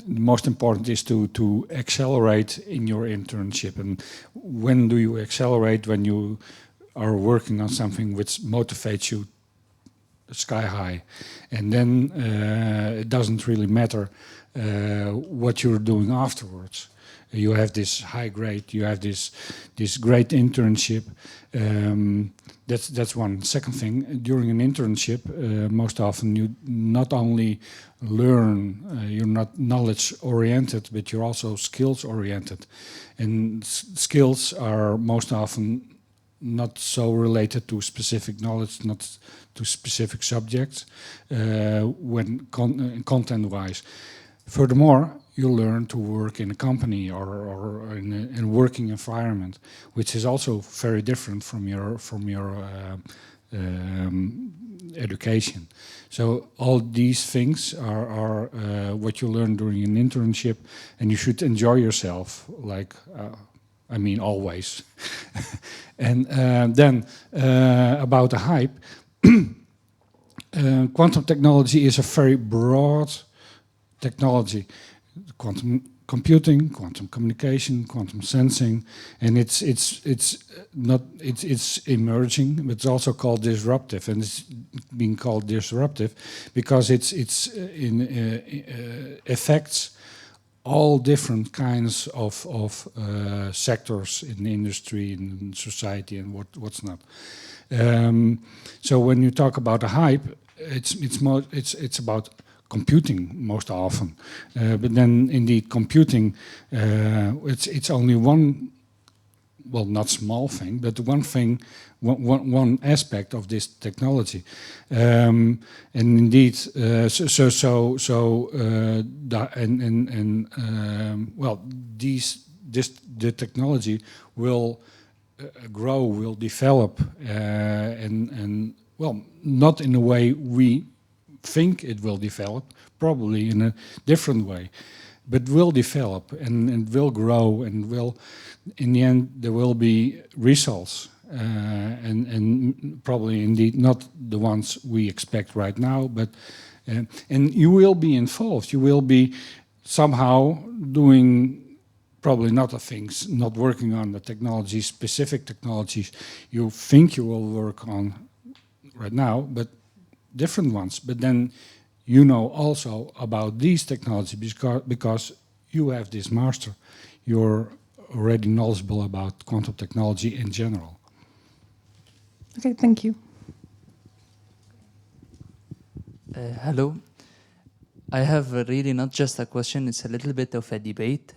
most important is to accelerate in your internship. And when do you accelerate? When you are working on something which motivates you sky high, and then it doesn't really matter what you're doing afterwards. You have this high grade, you have this great internship. That's one. Second thing, during an internship, most often you not only learn, you're not knowledge oriented, but you're also skills oriented. And skills are most often not so related to specific knowledge, not to specific subjects, when content wise. Furthermore, you learn to work in a company or in a working environment, which is also very different from your education. So all these things are what you learn during an internship, and you should enjoy yourself. Like, I mean, always. And then about the hype, quantum technology is a very broad technology. Quantum computing, quantum communication, quantum sensing, and it's emerging, but it's also called disruptive, and it's being called disruptive because it affects all different kinds of sectors in the industry, in society, and what's not. So when you talk about a hype, it's about computing most often, but then indeed computing, it's only one, well, not small thing, but one thing, one aspect of this technology, and indeed, the technology will grow, will develop, and well, not in the way we think it will develop, probably in a different way, but will develop and will grow and will, in the end, there will be results. And probably indeed not the ones we expect right now, but and you will be involved. You will be somehow doing probably not the things, not working on the technologies, specific technologies you think you will work on right now, but different ones. But then you know also about these technologies because you have this master. You're already knowledgeable about quantum technology in general. Okay, thank you. Hello. I have really not just a question, it's a little bit of a debate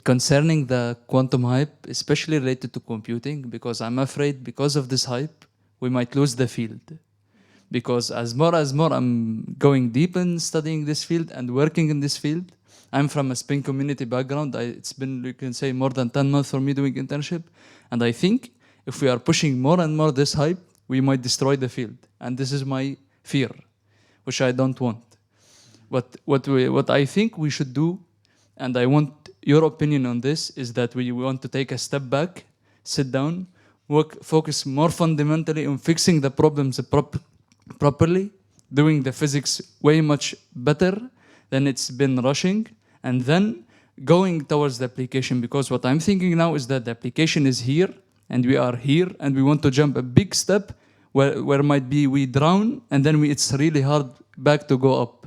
concerning the quantum hype, especially related to computing, because I'm afraid because of this hype, we might lose the field. Because as more I'm going deep in studying this field and working in this field, I'm from a spin community background. It's been, you can say, more than 10 months for me doing internship. And I think if we are pushing more and more this hype, we might destroy the field. And this is my fear, which I don't want. What I think we should do, and I want your opinion on this, is that we want to take a step back, sit down, focus more fundamentally on fixing the problems properly, doing the physics way much better than it's been rushing, and then going towards the application. Because what I'm thinking now is that the application is here, and we are here, and we want to jump a big step where might be we drown, and then it's really hard back to go up.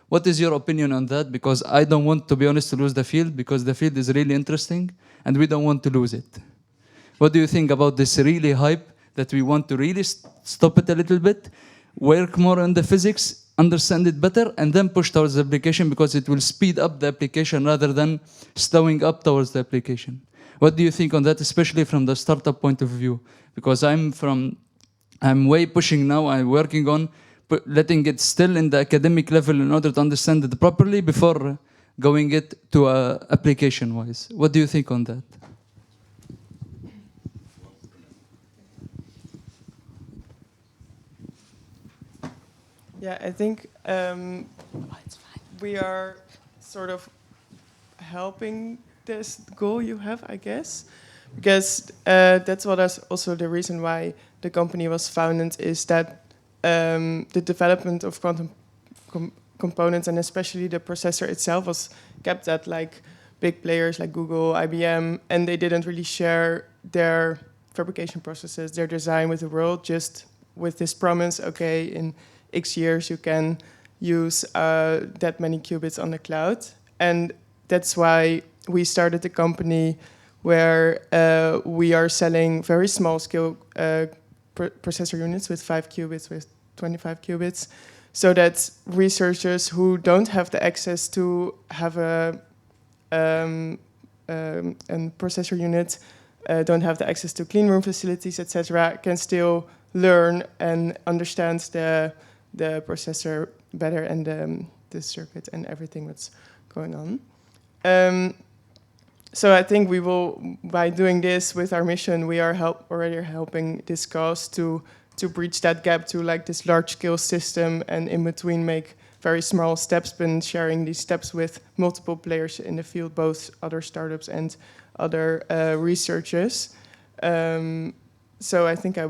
What is your opinion on that? Because I don't want, to be honest, to lose the field, because the field is really interesting, and we don't want to lose it. What do you think about this really hype that we want to really stop it a little bit, work more on the physics, understand it better, and then push towards the application, because it will speed up the application rather than slowing up towards the application? What do you think on that, especially from the startup point of view? Because I'm way pushing now, I'm working on letting it still in the academic level in order to understand it properly before going it to application-wise. What do you think on that? Yeah, I think we are sort of helping this goal you have, I guess, because that's what is also the reason why the company was founded, is that the development of quantum components, and especially the processor itself, was kept at like big players like Google, IBM, and they didn't really share their fabrication processes, their design with the world, just with this promise, okay, in X years you can use that many qubits on the cloud. And that's why we started a company where we are selling very small scale processor units with 5 qubits, with 25 qubits, so that researchers who don't have the access to have a processor unit, don't have the access to clean room facilities, etc., can still learn and understand the processor better, and the circuit and everything that's going on. So I think we will, by doing this with our mission, we are already helping this cause to bridge that gap to like this large-scale system, and in between make very small steps, but sharing these steps with multiple players in the field, both other startups and other researchers. So I think I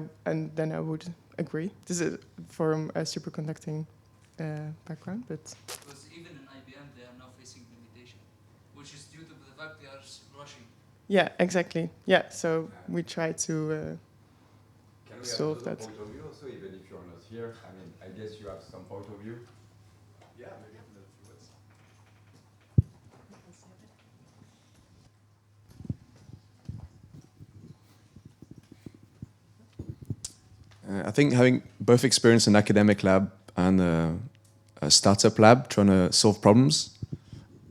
would agree. This is from a superconducting background, but because even in IBM they are now facing limitation, which is due to the fact they are rushing. Yeah, exactly. Yeah, so we try to solve that. Point of view also, even if you're not here? I mean, I guess you have some point of view. Yeah, maybe in a few words. I think having both experience in academic lab and a startup lab trying to solve problems,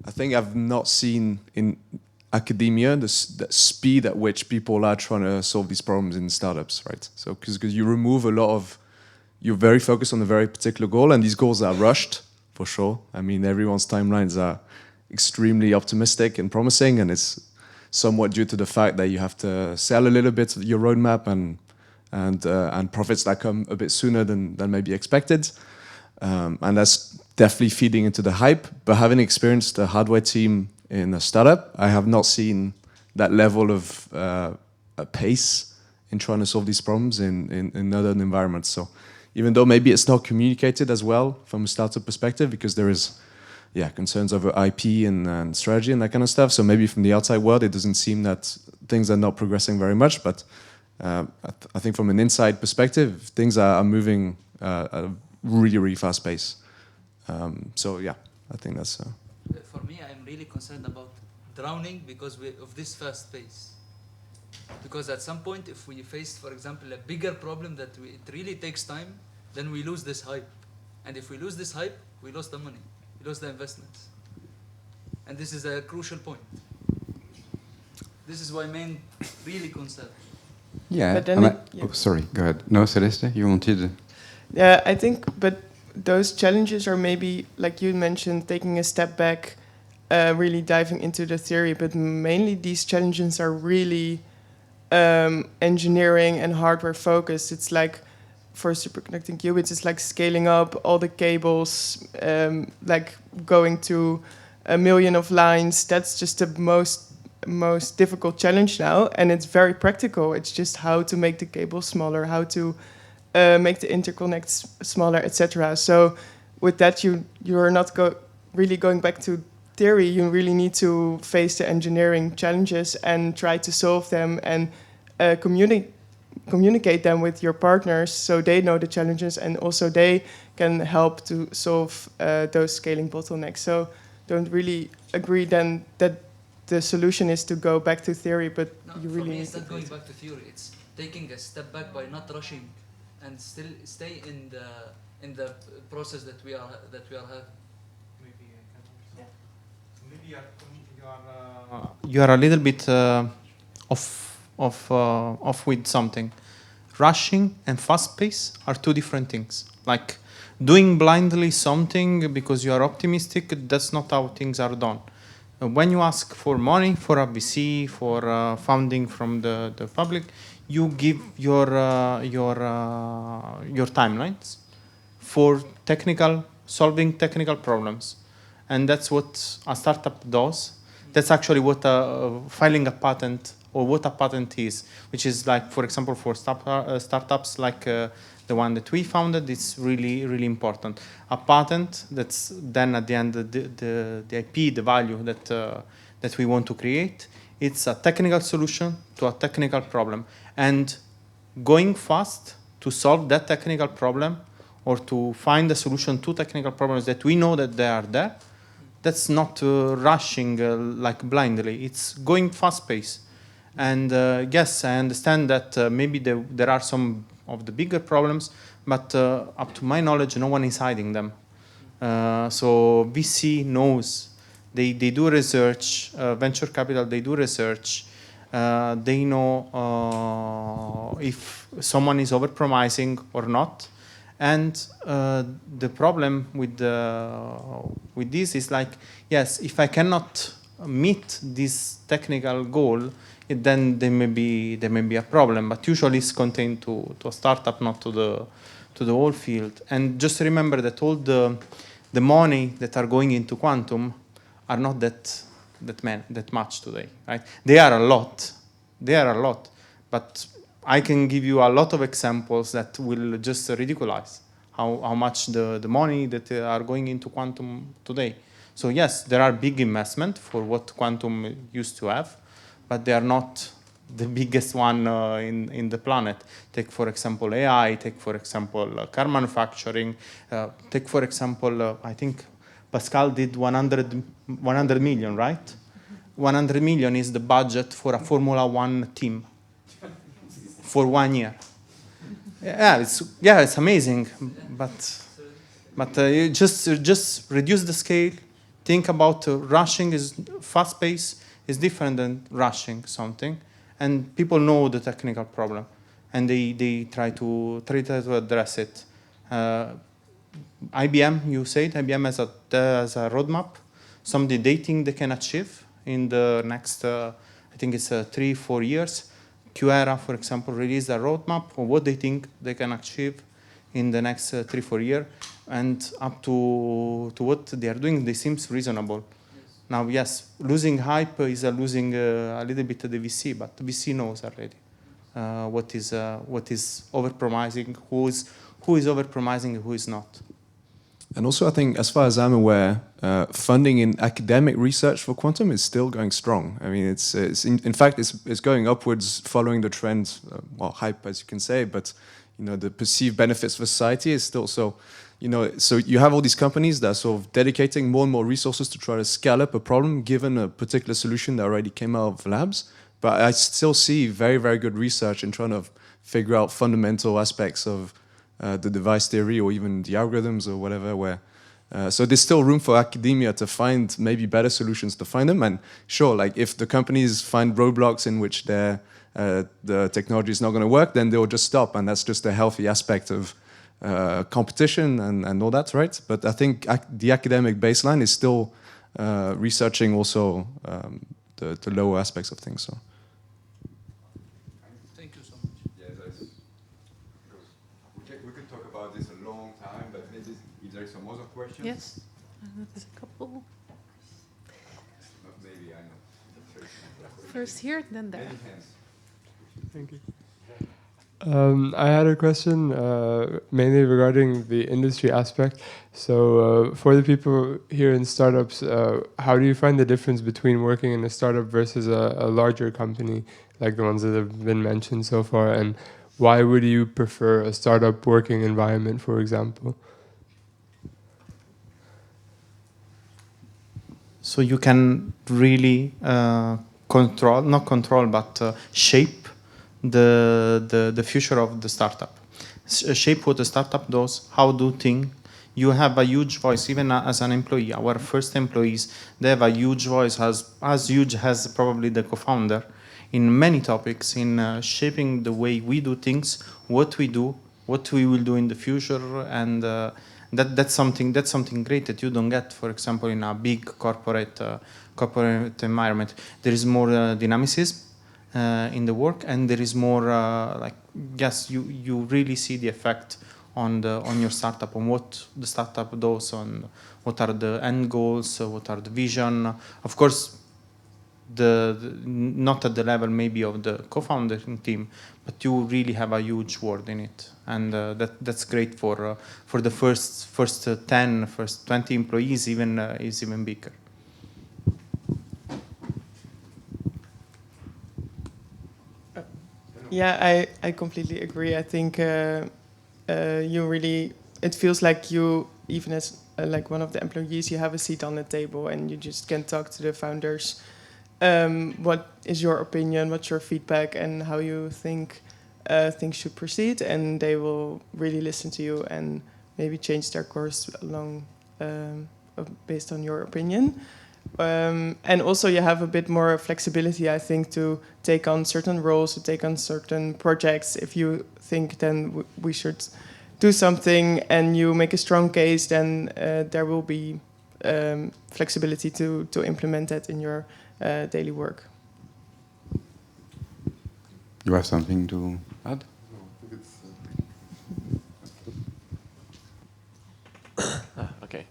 I think I've not seen in academia the speed at which people are trying to solve these problems in startups, right? So because you remove a lot of, you're very focused on a very particular goal, and these goals are rushed, for sure. I mean, everyone's timelines are extremely optimistic and promising, and it's somewhat due to the fact that you have to sell a little bit of your roadmap and profits that come a bit sooner than maybe expected. and that's definitely feeding into the hype. But having experienced the hardware team in a startup, I have not seen that level of pace in trying to solve these problems in other environments. So even though maybe it's not communicated as well from a startup perspective, because there is concerns over IP and strategy and that kind of stuff. So maybe from the outside world, it doesn't seem that things are not progressing very much. But I think from an inside perspective, things are moving at a really, really fast pace. So yeah, I think that's... For me, I'm really concerned about drowning because of this fast pace. Because at some point, if we face, for example, a bigger problem that it really takes time, then we lose this hype. And if we lose this hype, we lose the money, we lose the investments. And this is a crucial point. This is why main really concerned. Yeah. But then Oh, sorry. Go ahead. No, Celeste, you wanted. Yeah, I think, but those challenges are maybe, like you mentioned, taking a step back, really diving into the theory. But mainly these challenges are really engineering and hardware focused. It's like for superconducting qubits, it's like scaling up all the cables, like going to 1 million of lines. That's just the most difficult challenge now, and it's very practical. It's just how to make the cables smaller, how to make the interconnects smaller, etc. So with that, you're not really going back to theory. You really need to face the engineering challenges and try to solve them and communicate them with your partners so they know the challenges and also they can help to solve those scaling bottlenecks. So don't really agree then that the solution is to go back to theory, but you really need it's not going back to theory. It's taking a step back by not rushing and still stay in the process that we are having. Maybe you are a little bit off with something. Rushing and fast pace are two different things. Like doing blindly something because you are optimistic, that's not how things are done. When you ask for money, for a VC, for funding from the public, you give your timelines for solving technical problems. And that's what a startup does. That's actually what filing a patent or what a patent is, which is like, for example, for startups like the one that we founded, it's really, really important. A patent that's then at the end the IP, the value that we want to create. It's a technical solution to a technical problem. And going fast to solve that technical problem or to find a solution to technical problems that we know that they are there, that's not rushing like blindly. It's going fast pace. And yes, I understand that maybe there are some of the bigger problems, but up to my knowledge, no one is hiding them. So VC knows. They do research, venture capital, they do research. They know if someone is overpromising or not. And the problem with this is like, yes, if I cannot meet this technical goal, then there may be a problem. But usually it's contained to a startup, not to the whole field. And just remember that all the money that are going into quantum are not that much today, right? They are a lot. But I can give you a lot of examples that will just ridiculize how much the money that are going into quantum today. So yes, there are big investment for what quantum used to have, but they are not the biggest one in the planet. Take, for example, AI, take, for example, car manufacturing, take, for example, I think Pascal did 100 million, right? 100 million is the budget for a Formula One team for 1 year. It's amazing, but you just reduce the scale. Think about rushing is fast pace is different than rushing something, and people know the technical problem, and they try to address it. IBM, you said IBM has a roadmap. Something they think they can achieve in the next, I think it's 3-4 years. QuantWare, for example, released a roadmap of what they think they can achieve in the next 3-4 years, and up to what they are doing, they seems reasonable. Now, yes, losing hype is losing a little bit of the VC, but VC knows already what is overpromising, who is overpromising, who is not. And also, I think, as far as I'm aware, funding in academic research for quantum is still going strong. I mean, in fact, it's going upwards, following the trend, well, hype, as you can say, but the perceived benefits for society is still so. So you have all these companies that are sort of dedicating more and more resources to try to scale up a problem given a particular solution that already came out of labs. But I still see very, very good research in trying to figure out fundamental aspects of the device theory or even the algorithms or whatever. So there's still room for academia to find maybe better solutions to find them. And sure, like if the companies find roadblocks in which the technology is not going to work, then they'll just stop. And that's just a healthy aspect of competition and all that, right? But I think the academic baseline is still researching also the lower aspects of things. So. Thank you so much. Yeah, we could talk about this a long time, but maybe if there are some other questions. Yes, there's a couple. Maybe I know. First here, then there. Many hands. Thank you. I had a question mainly regarding the industry aspect. So for the people here in startups, how do you find the difference between working in a startup versus a larger company, like the ones that have been mentioned so far? And why would you prefer a startup working environment, for example? So you can really shape the future of the startup. Shape what the startup does, how do things. You have a huge voice, even as an employee. Our first employees, they have a huge voice, as huge as probably the co-founder, in many topics, in shaping the way we do things, what we do, what we will do in the future, and that's something great that you don't get, for example, in a big corporate environment. There is more dynamicism in the work, and there is more you really see the effect on your startup, on what the startup does, on what are the end goals, what are the vision. Of course, not at the level maybe of the co-founding team, but you really have a huge word in it, and that's great for the first 10, first 20 employees. Is even bigger. Yeah, I completely agree. I think it feels like you, even as like one of the employees, you have a seat on the table and you just can talk to the founders. What is your opinion? What's your feedback? And how you think things should proceed? And they will really listen to you and maybe change their course along based on your opinion. And also you have a bit more flexibility, I think, to take on certain roles, to take on certain projects. If you think then we should do something and you make a strong case, then there will be flexibility to implement that in your daily work. You have something to add? Okay.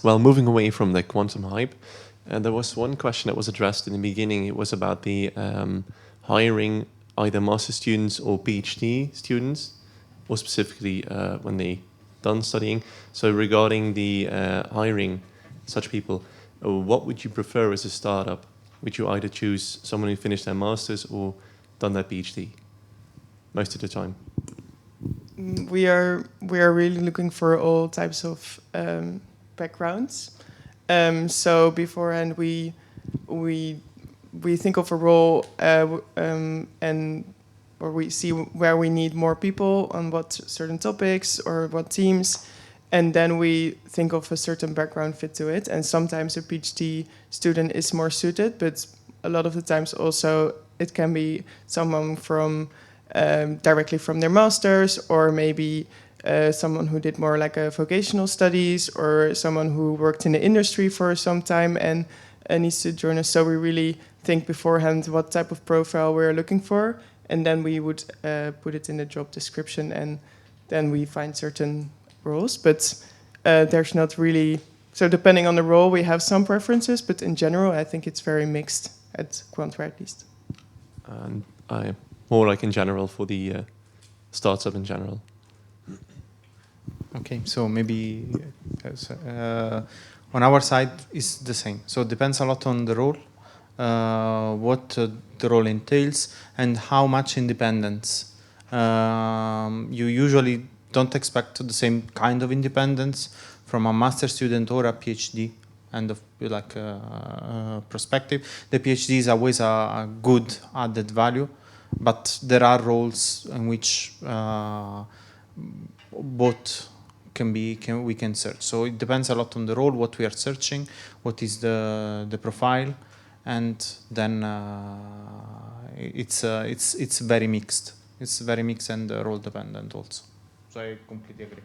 Well, moving away from the quantum hype, there was one question that was addressed in the beginning. It was about the hiring either master students or PhD students, or specifically when they done studying. So regarding the hiring such people, what would you prefer as a startup? Would you either choose someone who finished their masters or done their PhD most of the time? We are really looking for all types of backgrounds. So beforehand, we think of a role or we see where we need more people on what certain topics or what teams, and then we think of a certain background fit to it. And sometimes a PhD student is more suited, but a lot of the times also it can be someone from directly from their masters, or maybe someone who did more like a vocational studies, or someone who worked in the industry for some time and needs to join us. So we really think beforehand what type of profile we're looking for, and then we would put it in the job description and then we find certain roles. But there's not really, so depending on the role, we have some preferences, but in general, I think it's very mixed at QuantWare at least. And I more like in general for the startup in general. Okay, so maybe on our side is the same. So it depends a lot on the role, what the role entails, and how much independence. You usually don't expect the same kind of independence from a master student or a PhD and of perspective. The PhD is always a good added value, but there are roles in which both we can search. So it depends a lot on the role, what we are searching, what is the profile, and then it's very mixed. It's very mixed and role dependent also. So I completely agree.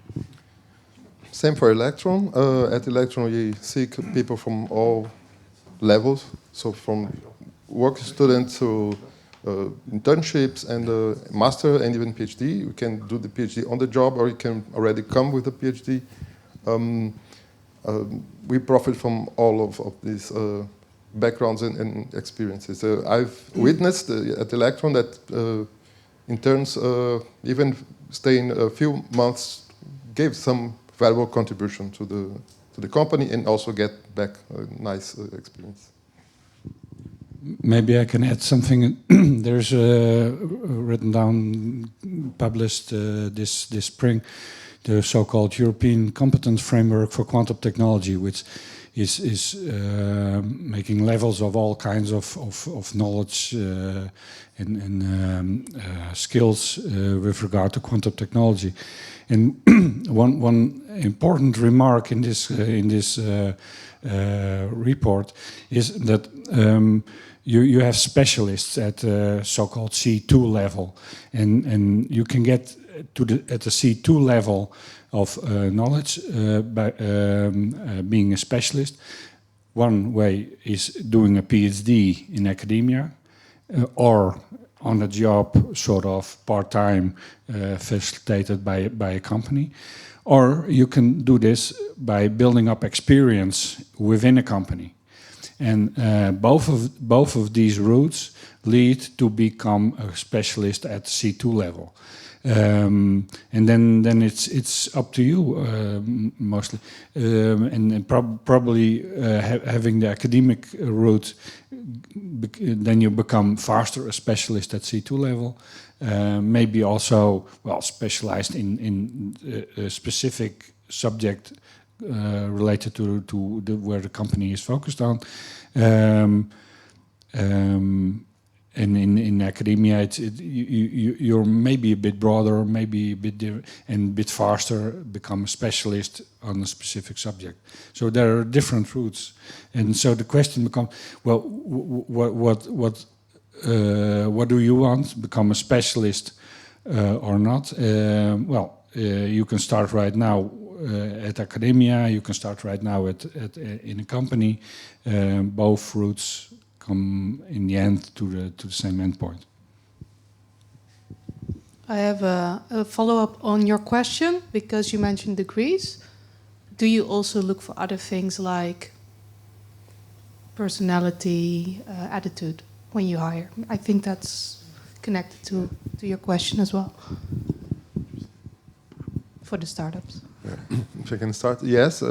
Same for eleQtron. At eleQtron, we seek people from all levels, so from work students to internships and master and even PhD. You can do the PhD on the job, or you can already come with a PhD. We profit from all of these backgrounds and experiences. I've witnessed at eleQtron that interns, even staying a few months, gave some valuable contribution to the company and also get back a nice experience. Maybe I can add something. There's written down, published this spring, the so-called European Competence Framework for Quantum Technology, which is making levels of all kinds of knowledge and skills with regard to quantum technology. And one important remark in this report is that you have specialists at so-called C2 level, and you can get at the C2 level of knowledge by being a specialist. One way is doing a PhD in academia, or on a job, sort of part-time, facilitated by a company. Or you can do this by building up experience within a company. And both of these routes lead to become a specialist at C2 level. And then it's up to you mostly, and probably having the academic route, then you become faster a specialist at C2 level. Maybe also specialized in a specific subject related to where the company is focused on. And in academia, you're maybe a bit broader, maybe a bit and a bit faster, become a specialist on a specific subject. So there are different routes, and so the question becomes: well, what do you want? Become a specialist or not? You can start right now at academia. You can start right now in a company. Both routes come in the end to the same endpoint. I have a follow-up on your question, because you mentioned degrees. Do you also look for other things like personality, attitude when you hire? I think that's connected to your question as well. For the startups. If I can start, yes.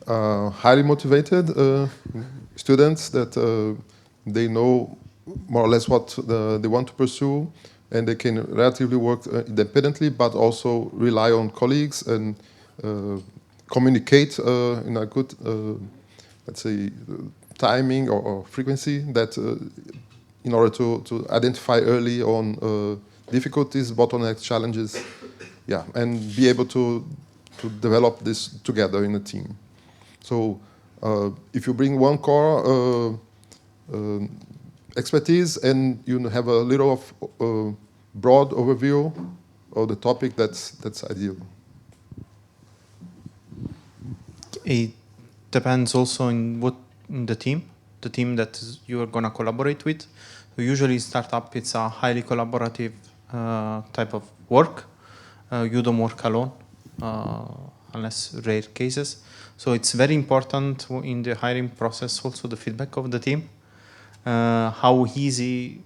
Highly motivated students that they know more or less what they want to pursue, and they can relatively work independently, but also rely on colleagues and communicate in a good, let's say, timing or frequency, that in order to identify early on difficulties, bottlenecks, challenges, and be able to develop this together in a team. So if you bring one core expertise and you have a little of broad overview of the topic, that's ideal. It depends also in the team that you are going to collaborate with. So usually startup, it's a highly collaborative type of work. you don't work alone, unless rare cases. So it's very important in the hiring process also the feedback of the team. How easy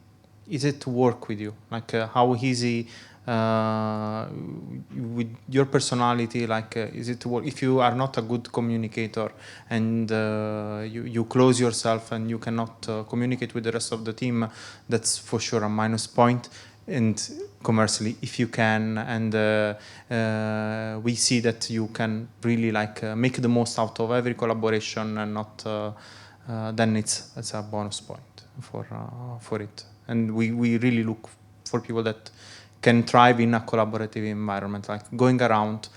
is it to work with you? Like how easy with your personality, like is it to work? If you are not a good communicator and you close yourself and you cannot communicate with the rest of the team, that's for sure a minus point. And commercially, if you can, and we see that you can really like make the most out of every collaboration and not, then it's a bonus point for it. And we really look for people that can thrive in a collaborative environment, like going around,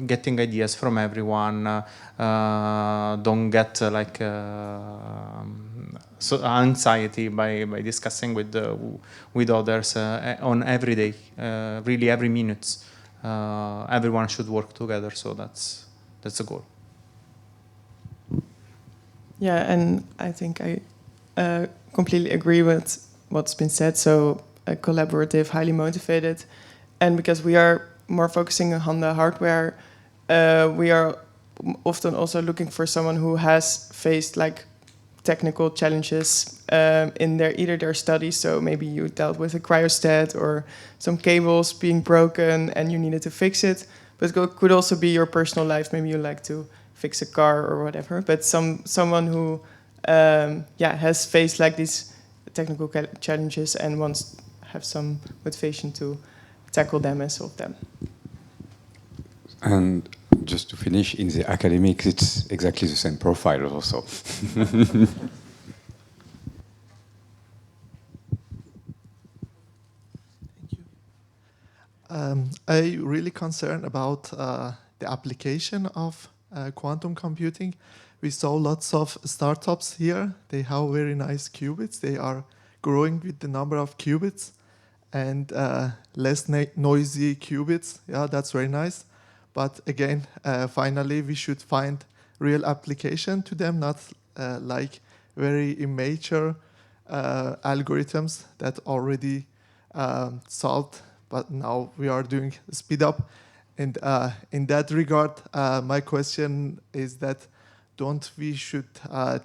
getting ideas from everyone, don't get so anxiety by discussing with others on every day, really every minute. Everyone should work together, so that's the goal. Yeah, and I think I completely agree with what's been said. So collaborative, highly motivated, and because we are more focusing on the hardware, we are often also looking for someone who has faced like technical challenges in either their studies. So maybe you dealt with a cryostat or some cables being broken and you needed to fix it. But it could also be your personal life. Maybe you like to fix a car or whatever. But someone who has faced like these technical challenges and wants to have some motivation to tackle them and solve them. And just to finish, in the academics, it's exactly the same profile also. I really concerned about the application of quantum computing. We saw lots of startups here. They have very nice qubits. They are growing with the number of qubits and less noisy qubits. Yeah, that's very nice. But again, finally, we should find real application to them, not like very immature algorithms that already solved, but now we are doing speed up. And in that regard, my question is that don't we should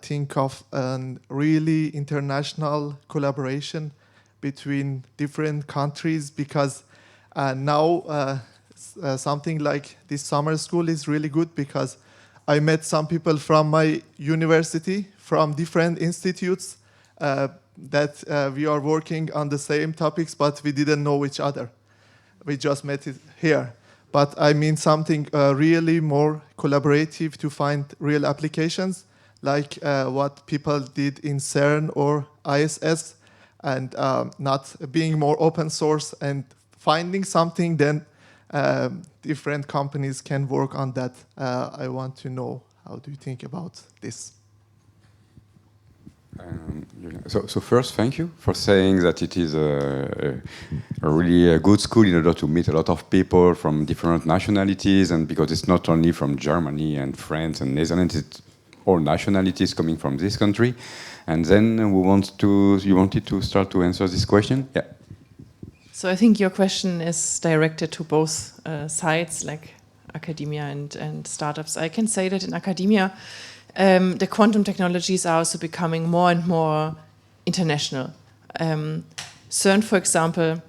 think of a really international collaboration between different countries, because now something like this summer school is really good, because I met some people from my university, from different institutes, that we are working on the same topics, but we didn't know each other. We just met it here. But I mean something really more collaborative to find real applications, like what people did in CERN or ISS, and not being more open source and finding something, then different companies can work on that. I want to know, how do you think about this? So first, thank you for saying that it is a really good school in order to meet a lot of people from different nationalities, and because it's not only from Germany and France and Netherlands, it's all nationalities coming from this country. And then you wanted to start to answer this question? Yeah. So I think your question is directed to both sides, like academia and startups. I can say that in academia, the quantum technologies are also becoming more and more international. CERN, for example,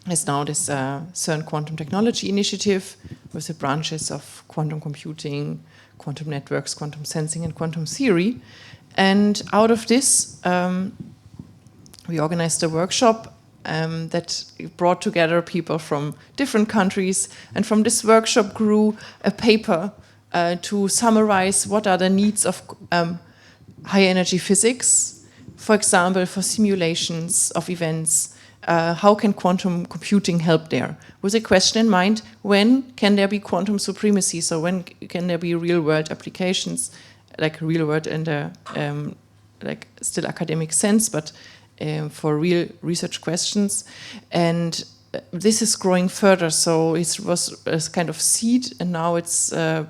has now this CERN Quantum Technology Initiative with the branches of quantum computing, quantum networks, quantum sensing, and quantum theory. And out of this, we organized a workshop that brought together people from different countries. And from this workshop grew a paper to summarize what are the needs of high energy physics, for example, for simulations of events. How can quantum computing help there? With a question in mind, when can there be quantum supremacy? So when can there be real world applications, like real world in the like still academic sense, but for real research questions? And this is growing further. So it was a kind of seed, and now it's an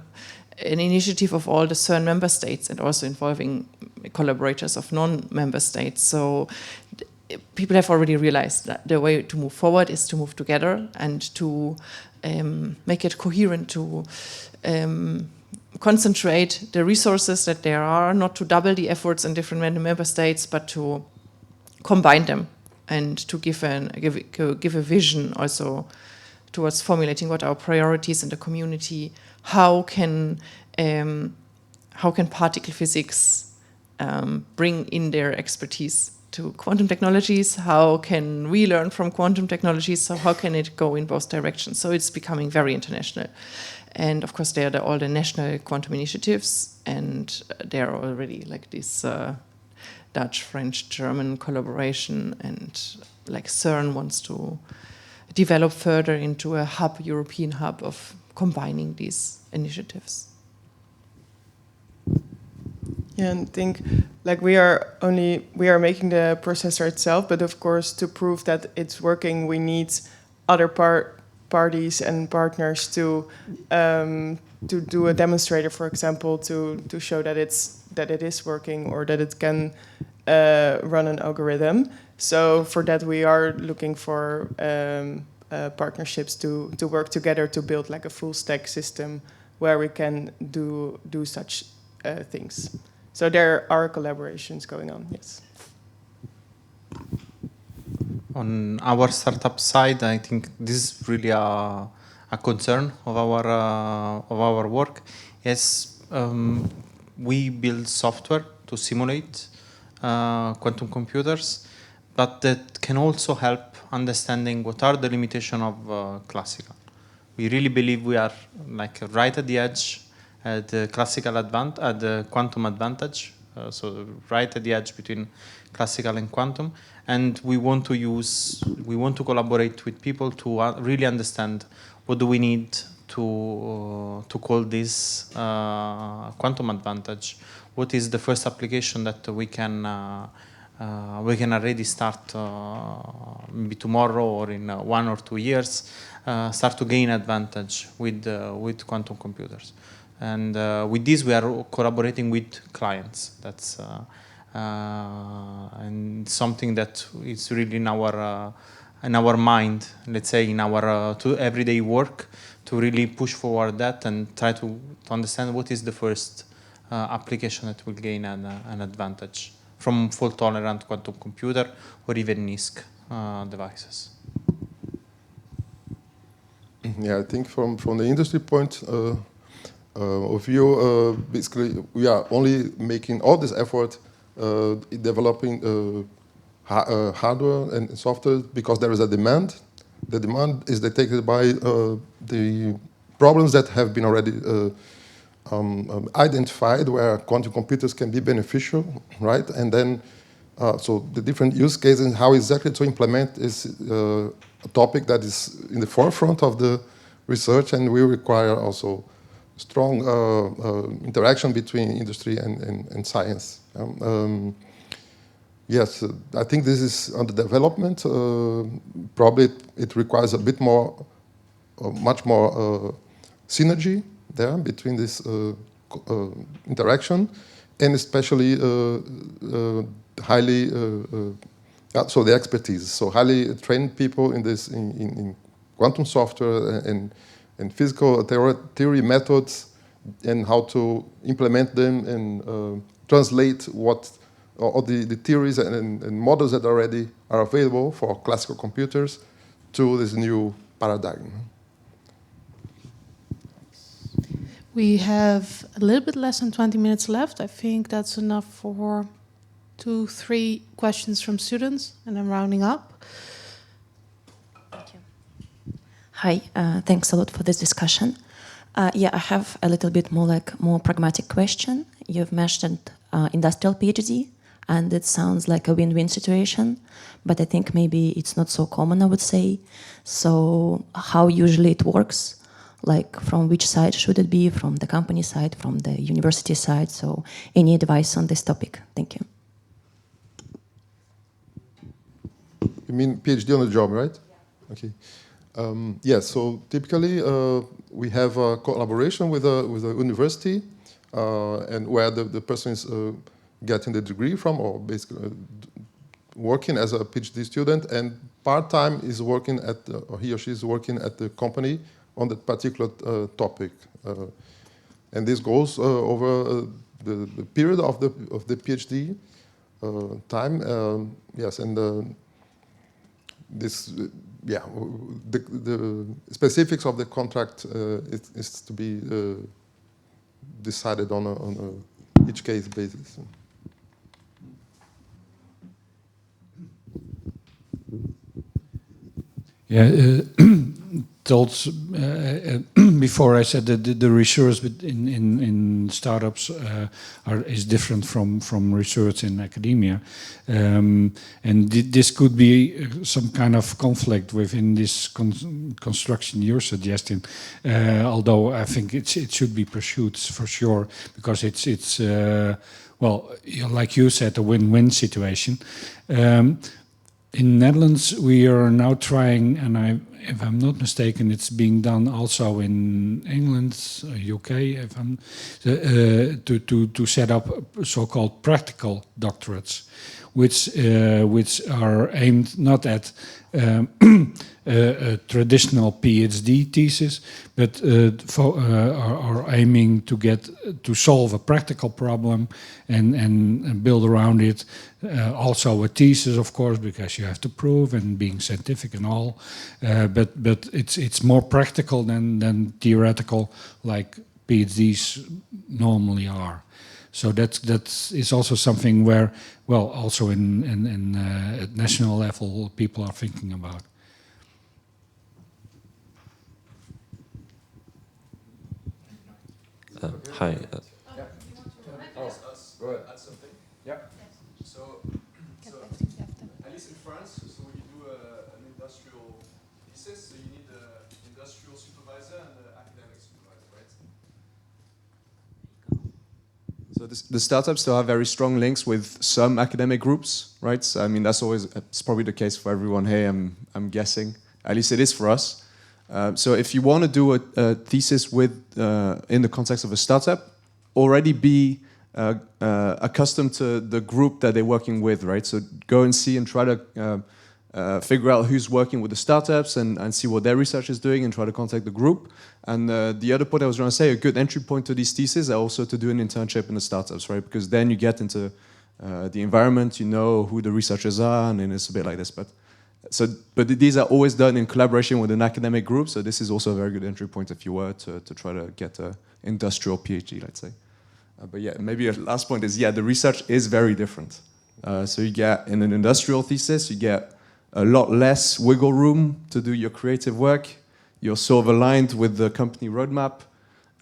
initiative of all the CERN member states, and also involving collaborators of non-member states. So people have already realized that the way to move forward is to move together and to make it coherent, to concentrate the resources that there are, not to double the efforts in different member states, but to combine them and to give a vision also towards formulating what our priorities in the community. How can particle physics bring in their expertise to quantum technologies? How can we learn from quantum technologies? So how can it go in both directions? So it's becoming very international. And of course, there are all the national quantum initiatives, and there are already like this Dutch, French, German collaboration, and like CERN wants to develop further into a hub, European hub of combining these initiatives. Yeah, and I think like we are making the processor itself, but of course to prove that it's working, we need other parties and partners to do a demonstrator, for example, to show that it is working or that it can run an algorithm. So for that we are looking for partnerships to work together to build like a full stack system where we can do such things. So there are collaborations going on, yes. On our startup side, I think this is really a concern of our work. Yes, we build software to simulate quantum computers, but that can also help understanding what are the limitations of classical. We really believe we are like right at the edge at the classical at the quantum advantage, so right at the edge between classical and quantum, and we want to collaborate with people to really understand what do we need to call this quantum advantage. What is the first application that we can already start maybe tomorrow or in 1 or 2 years, start to gain advantage with quantum computers. And with this, we are collaborating with clients. That's and something that is really in our mind. Let's say in our everyday work, to really push forward that and try to understand what is the first application that will gain an advantage from fault-tolerant quantum computer or even NISQ devices. Yeah, I think from the industry point of view, basically we are only making all this effort developing hardware and software because there is a demand. The demand is detected by the problems that have been already identified where quantum computers can be beneficial, right? And then, so the different use cases and how exactly to implement is a topic that is in the forefront of the research, and we require also strong interaction between industry and science. Yes, I think this is under development. Probably it requires a bit more, much more synergy there between this interaction, and especially highly, so the expertise. So highly trained people in this, in quantum software and physical theory methods, and how to implement them and translate what all the theories and models that already are available for classical computers to this new paradigm. We have a little bit less than 20 minutes left. I think that's enough for 2-3 questions from students, and I'm rounding up. Thank you. Hi, thanks a lot for this discussion. Yeah, I have a little bit more pragmatic question. You've mentioned industrial PhD, and it sounds like a win-win situation, but I think maybe it's not so common, I would say. So how usually it works? Like from which side should it be? From the company side, from the university side? So any advice on this topic? Thank you. You mean PhD on the job, right? Yeah. Okay. Yes, so typically we have a collaboration with a university, and where the person is getting the degree from, or basically working as a PhD student, and part-time is working at, or he or she is working at the company on that particular topic. And this goes over the period of the PhD time. Yes, and this, yeah, the specifics of the contract is to be decided on a each case basis. Yeah, told before I said that the research in startups is different from research in academia, and this could be some kind of conflict within this construction you're suggesting. Although I think it should be pursued for sure, because it's well, like you said, a win-win situation. In Netherlands, we are now trying, and if I'm not mistaken, it's being done also in England, UK, if I'm, to set up so-called practical doctorates, which are aimed not at a traditional PhD thesis, but are aiming to solve a practical problem and build around it. Also a thesis, of course, because you have to prove and being scientific and all. But it's more practical than theoretical, like PhDs normally are. So that is also something where, well, also in at national level, people are thinking about. Hi. Go ahead. Add something. Yeah. So at least in France, so when you do an industrial thesis, so you need an industrial supervisor and an academic supervisor, right? So the startups still have very strong links with some academic groups, right? So, I mean, it's probably the case for everyone here, I'm guessing. At least it is for us. So if you want to do a thesis with in the context of a startup, already be accustomed to the group that they're working with, right? So go and see and try to figure out who's working with the startups and see what their research is doing and try to contact the group. And the other point I was going to say, a good entry point to these theses are also to do an internship in the startups, right? Because then you get into the environment, you know who the researchers are, and then it's a bit like this. But these are always done in collaboration with an academic group, so this is also a very good entry point if you were to try to get an industrial PhD, let's say. But yeah, maybe a last point is, yeah, the research is very different. So you get, in an industrial thesis, you get a lot less wiggle room to do your creative work. You're sort of aligned with the company roadmap.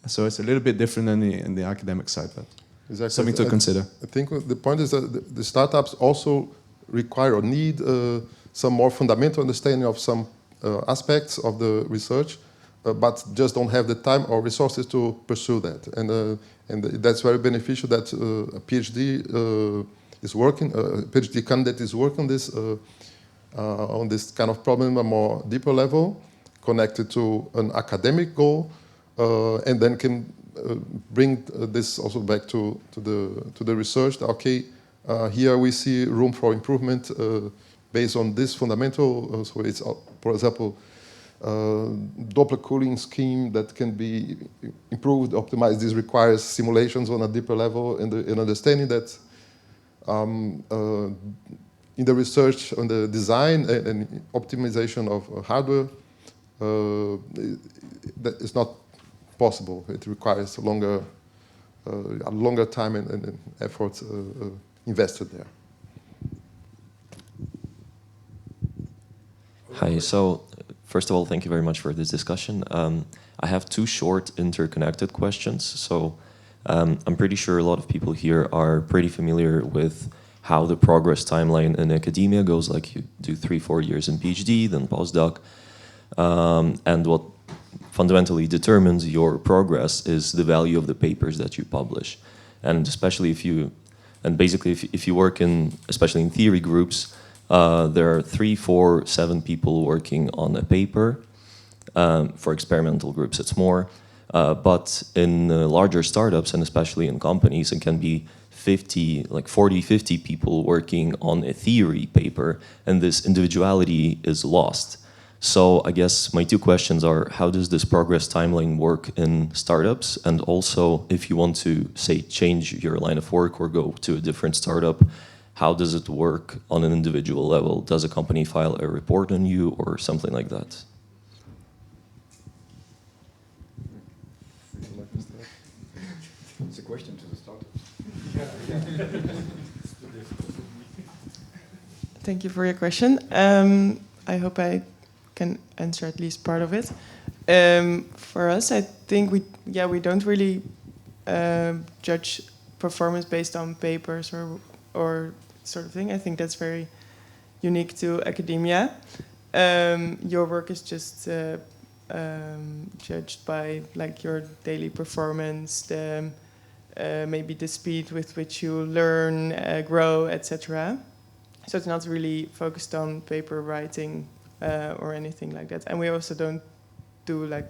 So it's a little bit different than in the academic side, but exactly. Something to consider. I think the point is that the startups also require or need some more fundamental understanding of some aspects of the research, but just don't have the time or resources to pursue that. And that's very beneficial that a PhD is working, a PhD candidate is working on this kind of problem at a more deeper level, connected to an academic goal, and then can bring this also back to the research. Okay, here we see room for improvement based on this fundamental. So it's, for example, Doppler cooling scheme that can be improved, optimized. This requires simulations on a deeper level, and understanding that in the research on the design and optimization of hardware, that is not possible. It requires a longer time and effort invested there. Hi, so first of all, thank you very much for this discussion. I have two short interconnected questions. So I'm pretty sure a lot of people here are pretty familiar with how the progress timeline in academia goes, like you do 3-4 years in PhD, then postdoc, and what fundamentally determines your progress is the value of the papers that you publish. And especially if you work in, especially in theory groups, there are 3, 4, 7 people working on a paper. For experimental groups, it's more. But in larger startups, and especially in companies, it can be 40, 50 people working on a theory paper, and this individuality is lost. So I guess my two questions are, how does this progress timeline work in startups? And also, if you want to, say, change your line of work or go to a different startup, how does it work on an individual level? Does a company file a report on you or something like that? It's a question to the startups. Thank you for your question. I hope I can answer at least part of it. For us, I think we don't really judge performance based on papers or sort of thing. I think that's very unique to academia. Your work is just judged by like your daily performance, maybe the speed with which you learn, grow, etc. So it's not really focused on paper writing or anything like that. And we also don't do like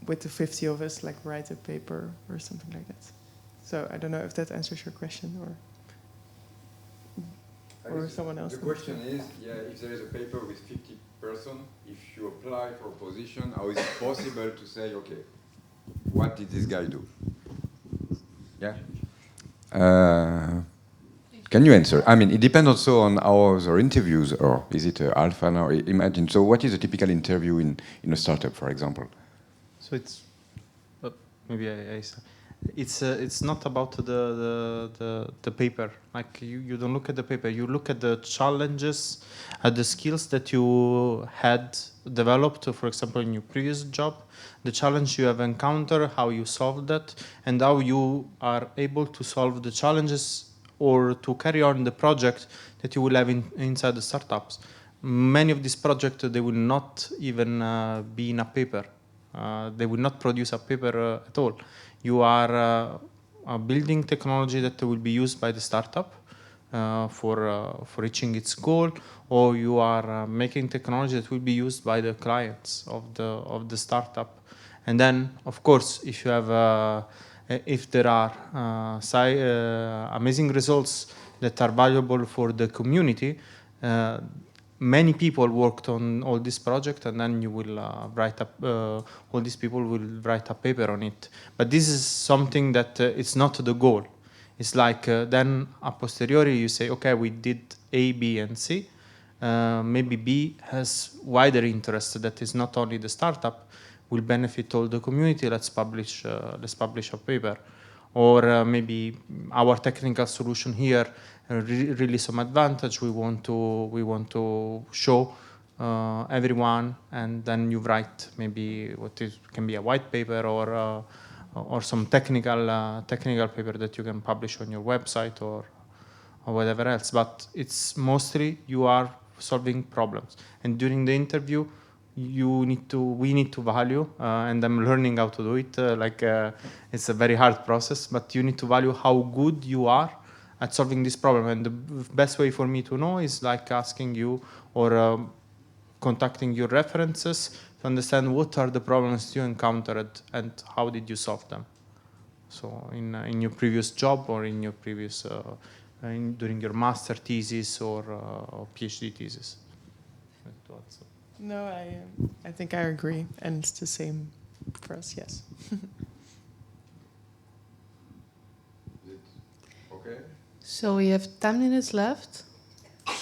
with the 50 of us like write a paper or something like that. So I don't know if that answers your question or someone else. The question is, if there is a paper with 50 persons, if you apply for a position, how is it possible to say, okay, what did this guy do? Yeah? Can you answer? I mean, it depends also on our interviews, or is it alpha now? Imagine. So, what is a typical interview in a startup, for example? So it's maybe it's not about the paper. Like you don't look at the paper. You look at the challenges, at the skills that you had developed, for example, in your previous job, the challenge you have encountered, how you solved that, and how you are able to solve the challenges or to carry on the project that you will have inside the startups. Many of these projects, they will not even be in a paper. They will not produce a paper at all. You are building technology that will be used by the startup for reaching its goal, or you are making technology that will be used by the clients of the startup. And then, of course, if you have if there are amazing results that are valuable for the community, many people worked on all this project, and then you will write up. All these people will write a paper on it. But this is something that it's not the goal. It's like then a posteriori you say, okay, we did A, B, and C. Maybe B has wider interest that is not only the startup will benefit all the community. Let's publish a paper, or maybe our technical solution here really some advantage. We want to show everyone, and then you write maybe can be a white paper or some technical paper that you can publish on your website or whatever else. But it's mostly you are solving problems, and during the interview we need to value, and I'm learning how to do it. It's a very hard process, but you need to value how good you are at solving this problem. And the best way for me to know is like asking you or contacting your references to understand what are the problems you encountered and how did you solve them. So in your previous job or in your previous during your master thesis or PhD thesis. No, I think I agree, and it's the same for us. Yes. Okay. So we have 10 minutes left. Do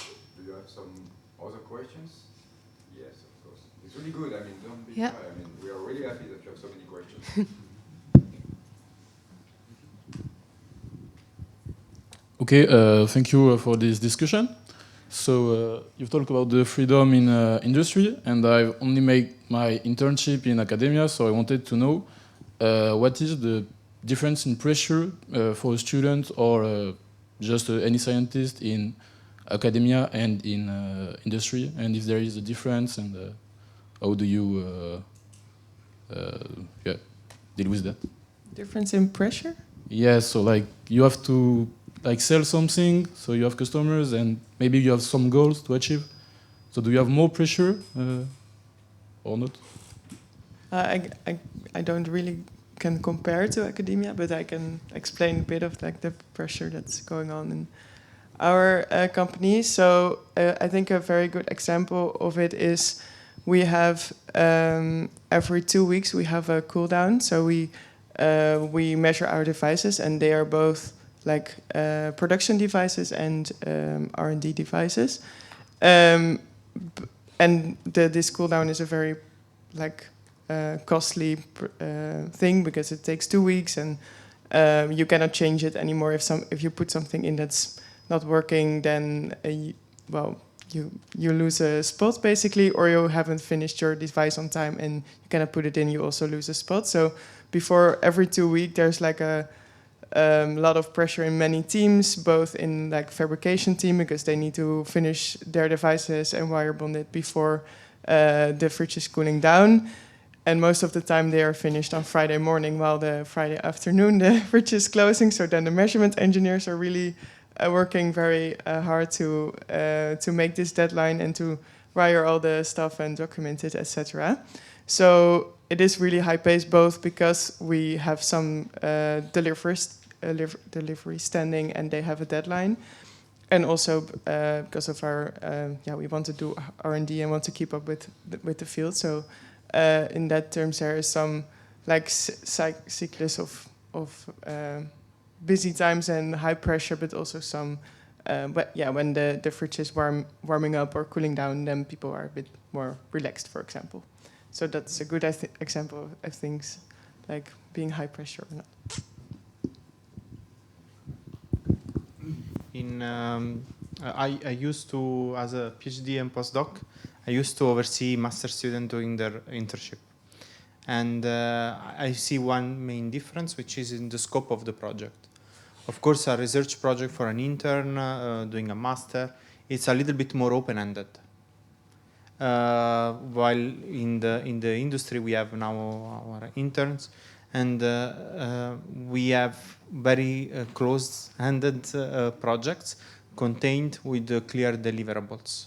you have some other questions? Yes, of course. It's really good. I mean, don't be Yeah. shy. I mean, we are really happy that you have so many questions. Okay, thank you for this discussion. So you've talked about the freedom in industry, and I've only made my internship in academia, so I wanted to know what is the difference in pressure for a student or just any scientist in academia and in industry, and if there is a difference, and how do you deal with that? Difference in pressure? Yes, so like you have to sell something, so you have customers, and maybe you have some goals to achieve. So do you have more pressure or not? I don't really can compare to academia, but I can explain a bit of like the pressure that's going on in our company. So I think a very good example of it is we have every 2 weeks we have a cool down. So we measure our devices, and they are both like production devices and R&D devices. And this cool down is a very like costly thing because it takes 2 weeks, and you cannot change it anymore. If you put something in that's not working, then you lose a spot basically, or you haven't finished your device on time and you cannot put it in, you also lose a spot. So before every 2 weeks, there's like a lot of pressure in many teams, both in like fabrication team because they need to finish their devices and wire bond it before the fridge is cooling down. And most of the time they are finished on Friday morning, while the Friday afternoon the fridge is closing. So then the measurement engineers are really working very hard to make this deadline and to wire all the stuff and document it, etc. So it is really high paced, both because we have some delivery standing and they have a deadline, and also because of our we want to do R&D and want to keep up with the field. So in that terms, there is some like cycles of busy times and high pressure, but also some when the fridge is warming up or cooling down, then people are a bit more relaxed, for example. So that's a good example of things like being high pressure or not. I used to, as a PhD and postdoc, I used to oversee master students doing their internship. And I see one main difference, which is in the scope of the project. Of course, a research project for an intern doing a master, it's a little bit more open-ended. While in the industry, we have now our interns, and we have very close-handed projects contained with clear deliverables.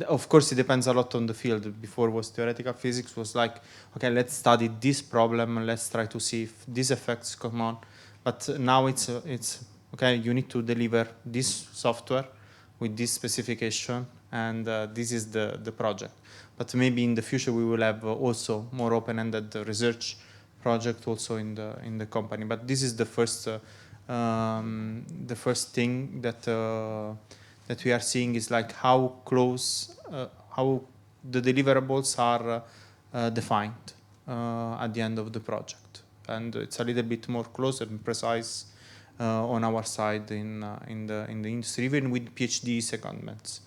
Of course, it depends a lot on the field. Before was theoretical physics, was like, okay, let's study this problem and let's try to see if these effects come on. But now it's okay, you need to deliver this software with this specification, and this is the project. But maybe in the future we will have also more open-ended research project also in the company. But this is the first thing that we are seeing is like how close, how the deliverables are defined at the end of the project, and it's a little bit more close and precise on our side in the industry, even with PhD secondments.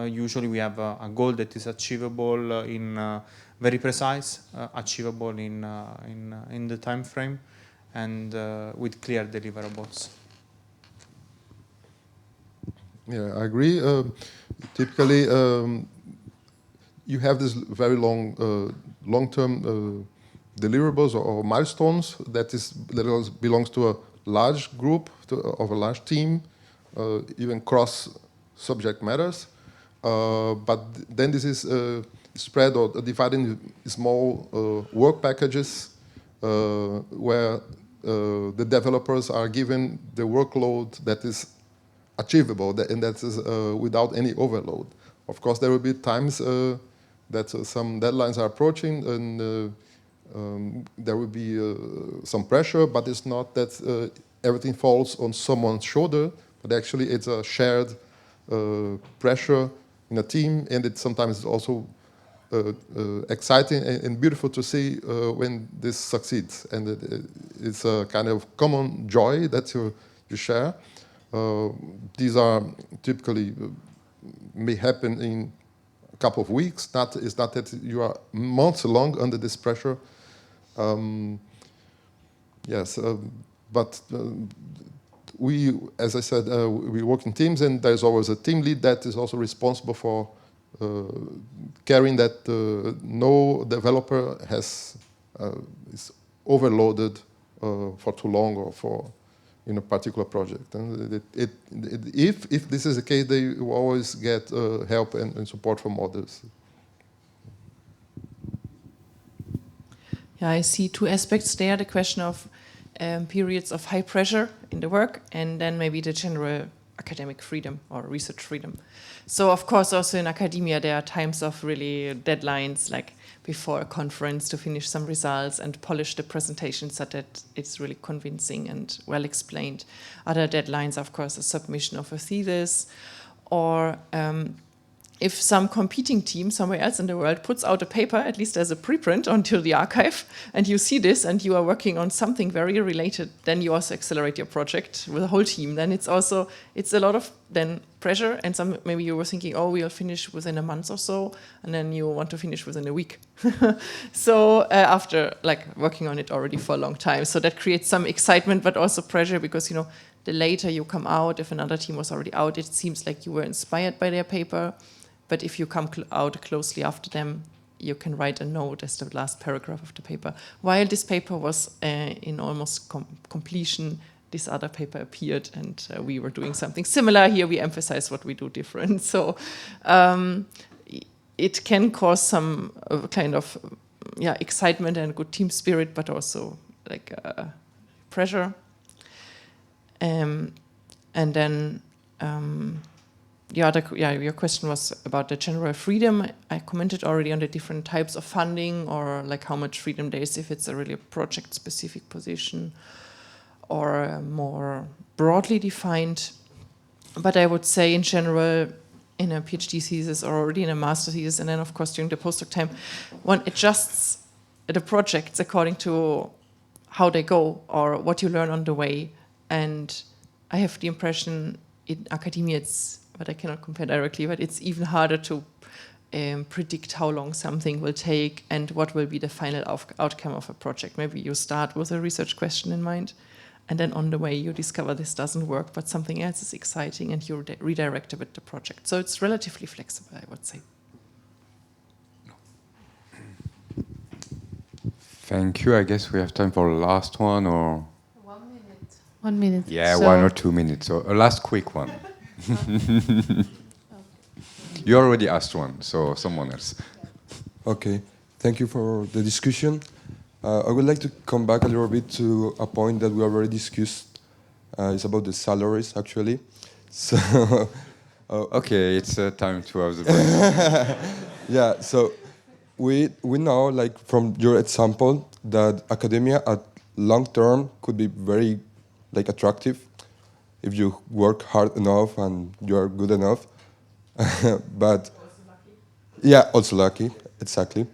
Usually we have a goal that is achievable in very precise, achievable in the time frame, and with clear deliverables. Yeah, I agree. Typically, you have this very long-term deliverables or milestones that belongs to a large group, of a large team, even cross subject matters. But then this is spread or divided in small work packages where the developers are given the workload that is achievable, and that is without any overload. Of course, there will be times that some deadlines are approaching, and there will be some pressure, but it's not that everything falls on someone's shoulder, but actually it's a shared pressure in a team, and it sometimes is also exciting and beautiful to see when this succeeds, and it's a kind of common joy that you share. These are typically may happen in a couple of weeks. It's not that you are months long under this pressure. But we, as I said, we work in teams, and there's always a team lead that is also responsible for carrying that no developer is overloaded for too long or for in a particular project. And if this is the case, they will always get help and support from others. Yeah, I see two aspects there. The question of periods of high pressure in the work, and then maybe the general academic freedom or research freedom. So of course also in academia there are times of really deadlines, like before a conference to finish some results and polish the presentation so that it's really convincing and well explained. Other deadlines, of course, a submission of a thesis, or if some competing team somewhere else in the world puts out a paper, at least as a preprint onto the archive, and you see this and you are working on something very related, then you also accelerate your project with the whole team. Then it's a lot of then pressure, and maybe you were thinking, oh, we'll finish within a month or so, and then you want to finish within a week. So after like working on it already for a long time. So that creates some excitement, but also pressure, because, you know, the later you come out, if another team was already out, it seems like you were inspired by their paper. But if you come out closely after them, you can write a note as the last paragraph of the paper. While this paper was in almost completion, this other paper appeared, and we were doing something similar. Here we emphasize what we do different. So it can cause some kind of excitement and good team spirit, but also like pressure. And then your question was about the general freedom. I commented already on the different types of funding, or like how much freedom there is if it's a really project-specific position or more broadly defined. But I would say in general, in a PhD thesis or already in a master thesis, and then of course during the postdoc time, one adjusts the projects according to how they go or what you learn on the way. And I have the impression in academia but I cannot compare directly, but it's even harder to predict how long something will take and what will be the final outcome of a project. Maybe you start with a research question in mind, and then on the way you discover this doesn't work, but something else is exciting, and you redirect a bit the project. So it's relatively flexible, I would say. Thank you. I guess we have time for the last one, or 1 minute. 1 minute. Yeah, so 1 or 2 minutes. So a last quick one. You already asked one, so someone else. Okay, thank you for the discussion. I would like to come back a little bit to a point that we already discussed. It's about the salaries, actually. So, okay, it's time to have the break. Yeah, so we know, like from your example, that academia at long term could be very like attractive if you work hard enough and you are good enough. But yeah, also lucky, exactly.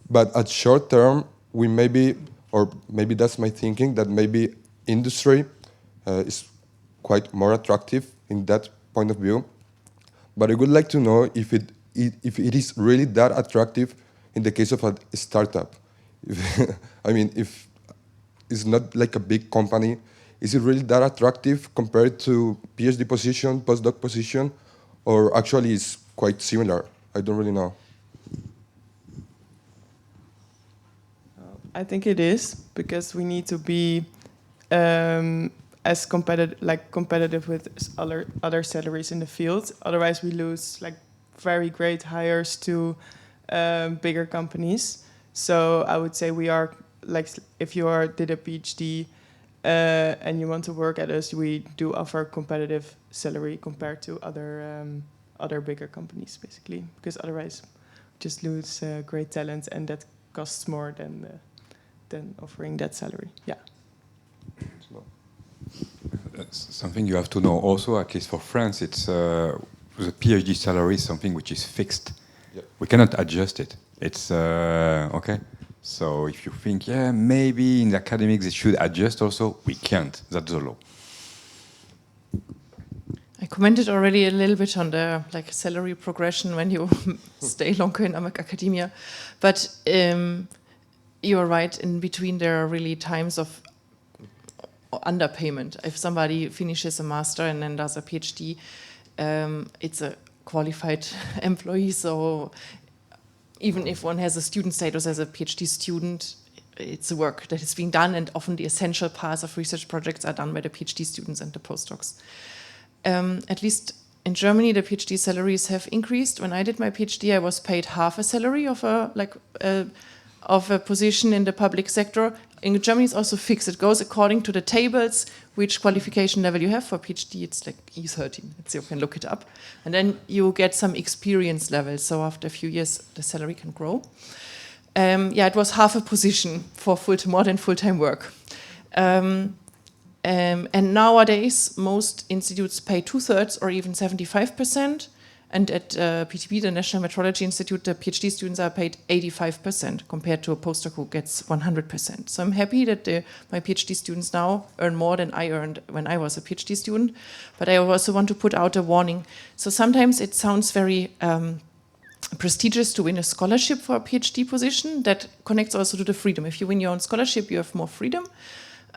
But at short term, we maybe, or maybe that's my thinking, that maybe industry is quite more attractive in that point of view. But I would like to know if it is really that attractive in the case of a startup. I mean, if it's not like a big company, is it really that attractive compared to PhD position, postdoc position, or actually it's quite similar? I don't really know. I think it is, because we need to be as competitive with other salaries in the field. Otherwise, we lose like very great hires to bigger companies. So I would say we are like, if you did a PhD and you want to work at us, we do offer competitive salary compared to other bigger companies, basically, because otherwise we just lose great talent, and that costs more than offering that salary. Yeah. Something you have to know also, at least for France, it's the PhD salary is something which is fixed. Yep. We cannot adjust it. It's okay. So if you think, yeah, maybe in the academics it should adjust also, we can't. That's the law. I commented already a little bit on the salary progression when you stay longer in academia, but you are right. In between, there are really times of underpayment. If somebody finishes a master and then does a PhD, it's a qualified employee. So even if one has a student status as a PhD student, it's a work that is being done, and often the essential parts of research projects are done by the PhD students and the postdocs. At least in Germany, the PhD salaries have increased. When I did my PhD, I was paid half a salary of a of a position in the public sector. In Germany, it's also fixed. It goes according to the tables, which qualification level you have. For PhD, it's like E13. You can look it up. And then you get some experience level. So after a few years, the salary can grow. It was half a position for more than full-time work. And nowadays, most institutes pay 2/3 or even 75%. And at PTB, the National Metrology Institute, the PhD students are paid 85% compared to a postdoc who gets 100%. So I'm happy that my PhD students now earn more than I earned when I was a PhD student. But I also want to put out a warning. So sometimes it sounds very prestigious to win a scholarship for a PhD position. That connects also to the freedom. If you win your own scholarship, you have more freedom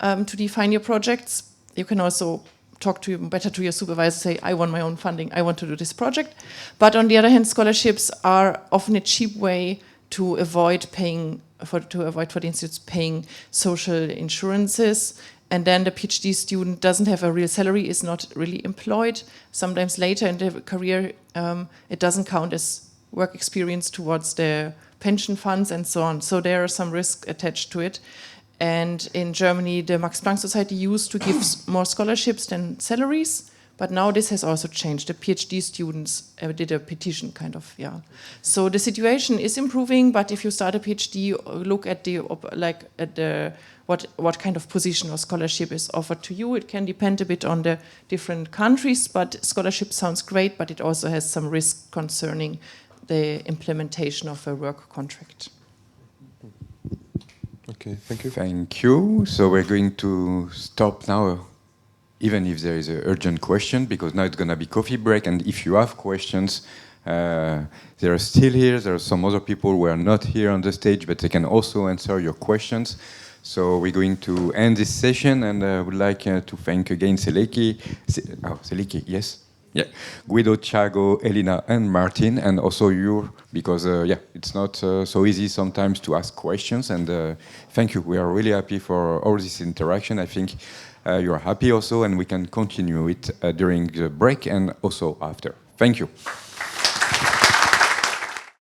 to define your projects. You can also talk better to your supervisor, say, I want my own funding, I want to do this project. But on the other hand, scholarships are often a cheap way to avoid for the institutes paying social insurances. And then the PhD student doesn't have a real salary, is not really employed. Sometimes later in the career, it doesn't count as work experience towards the pension funds and so on. So there are some risks attached to it. And in Germany, the Max Planck Society used to give more scholarships than salaries, but now this has also changed. The PhD students did a petition, kind of, yeah. So the situation is improving, but if you start a PhD, look at what kind of position or scholarship is offered to you. It can depend a bit on the different countries, but scholarship sounds great, but it also has some risk concerning the implementation of a work contract. Okay, thank you. Thank you. So we're going to stop now, even if there is an urgent question, because now it's going to be coffee break. And if you have questions, they are still here. There are some other people who are not here on the stage, but they can also answer your questions. So we're going to end this session, and I would like to thank again Celeke. Celeke, yes? Yeah, Guido, Thiago, Elina, and Martin, and also you, because it's not so easy sometimes to ask questions. And thank you. We are really happy for all this interaction. I think you are happy also, and we can continue it during the break and also after. Thank you.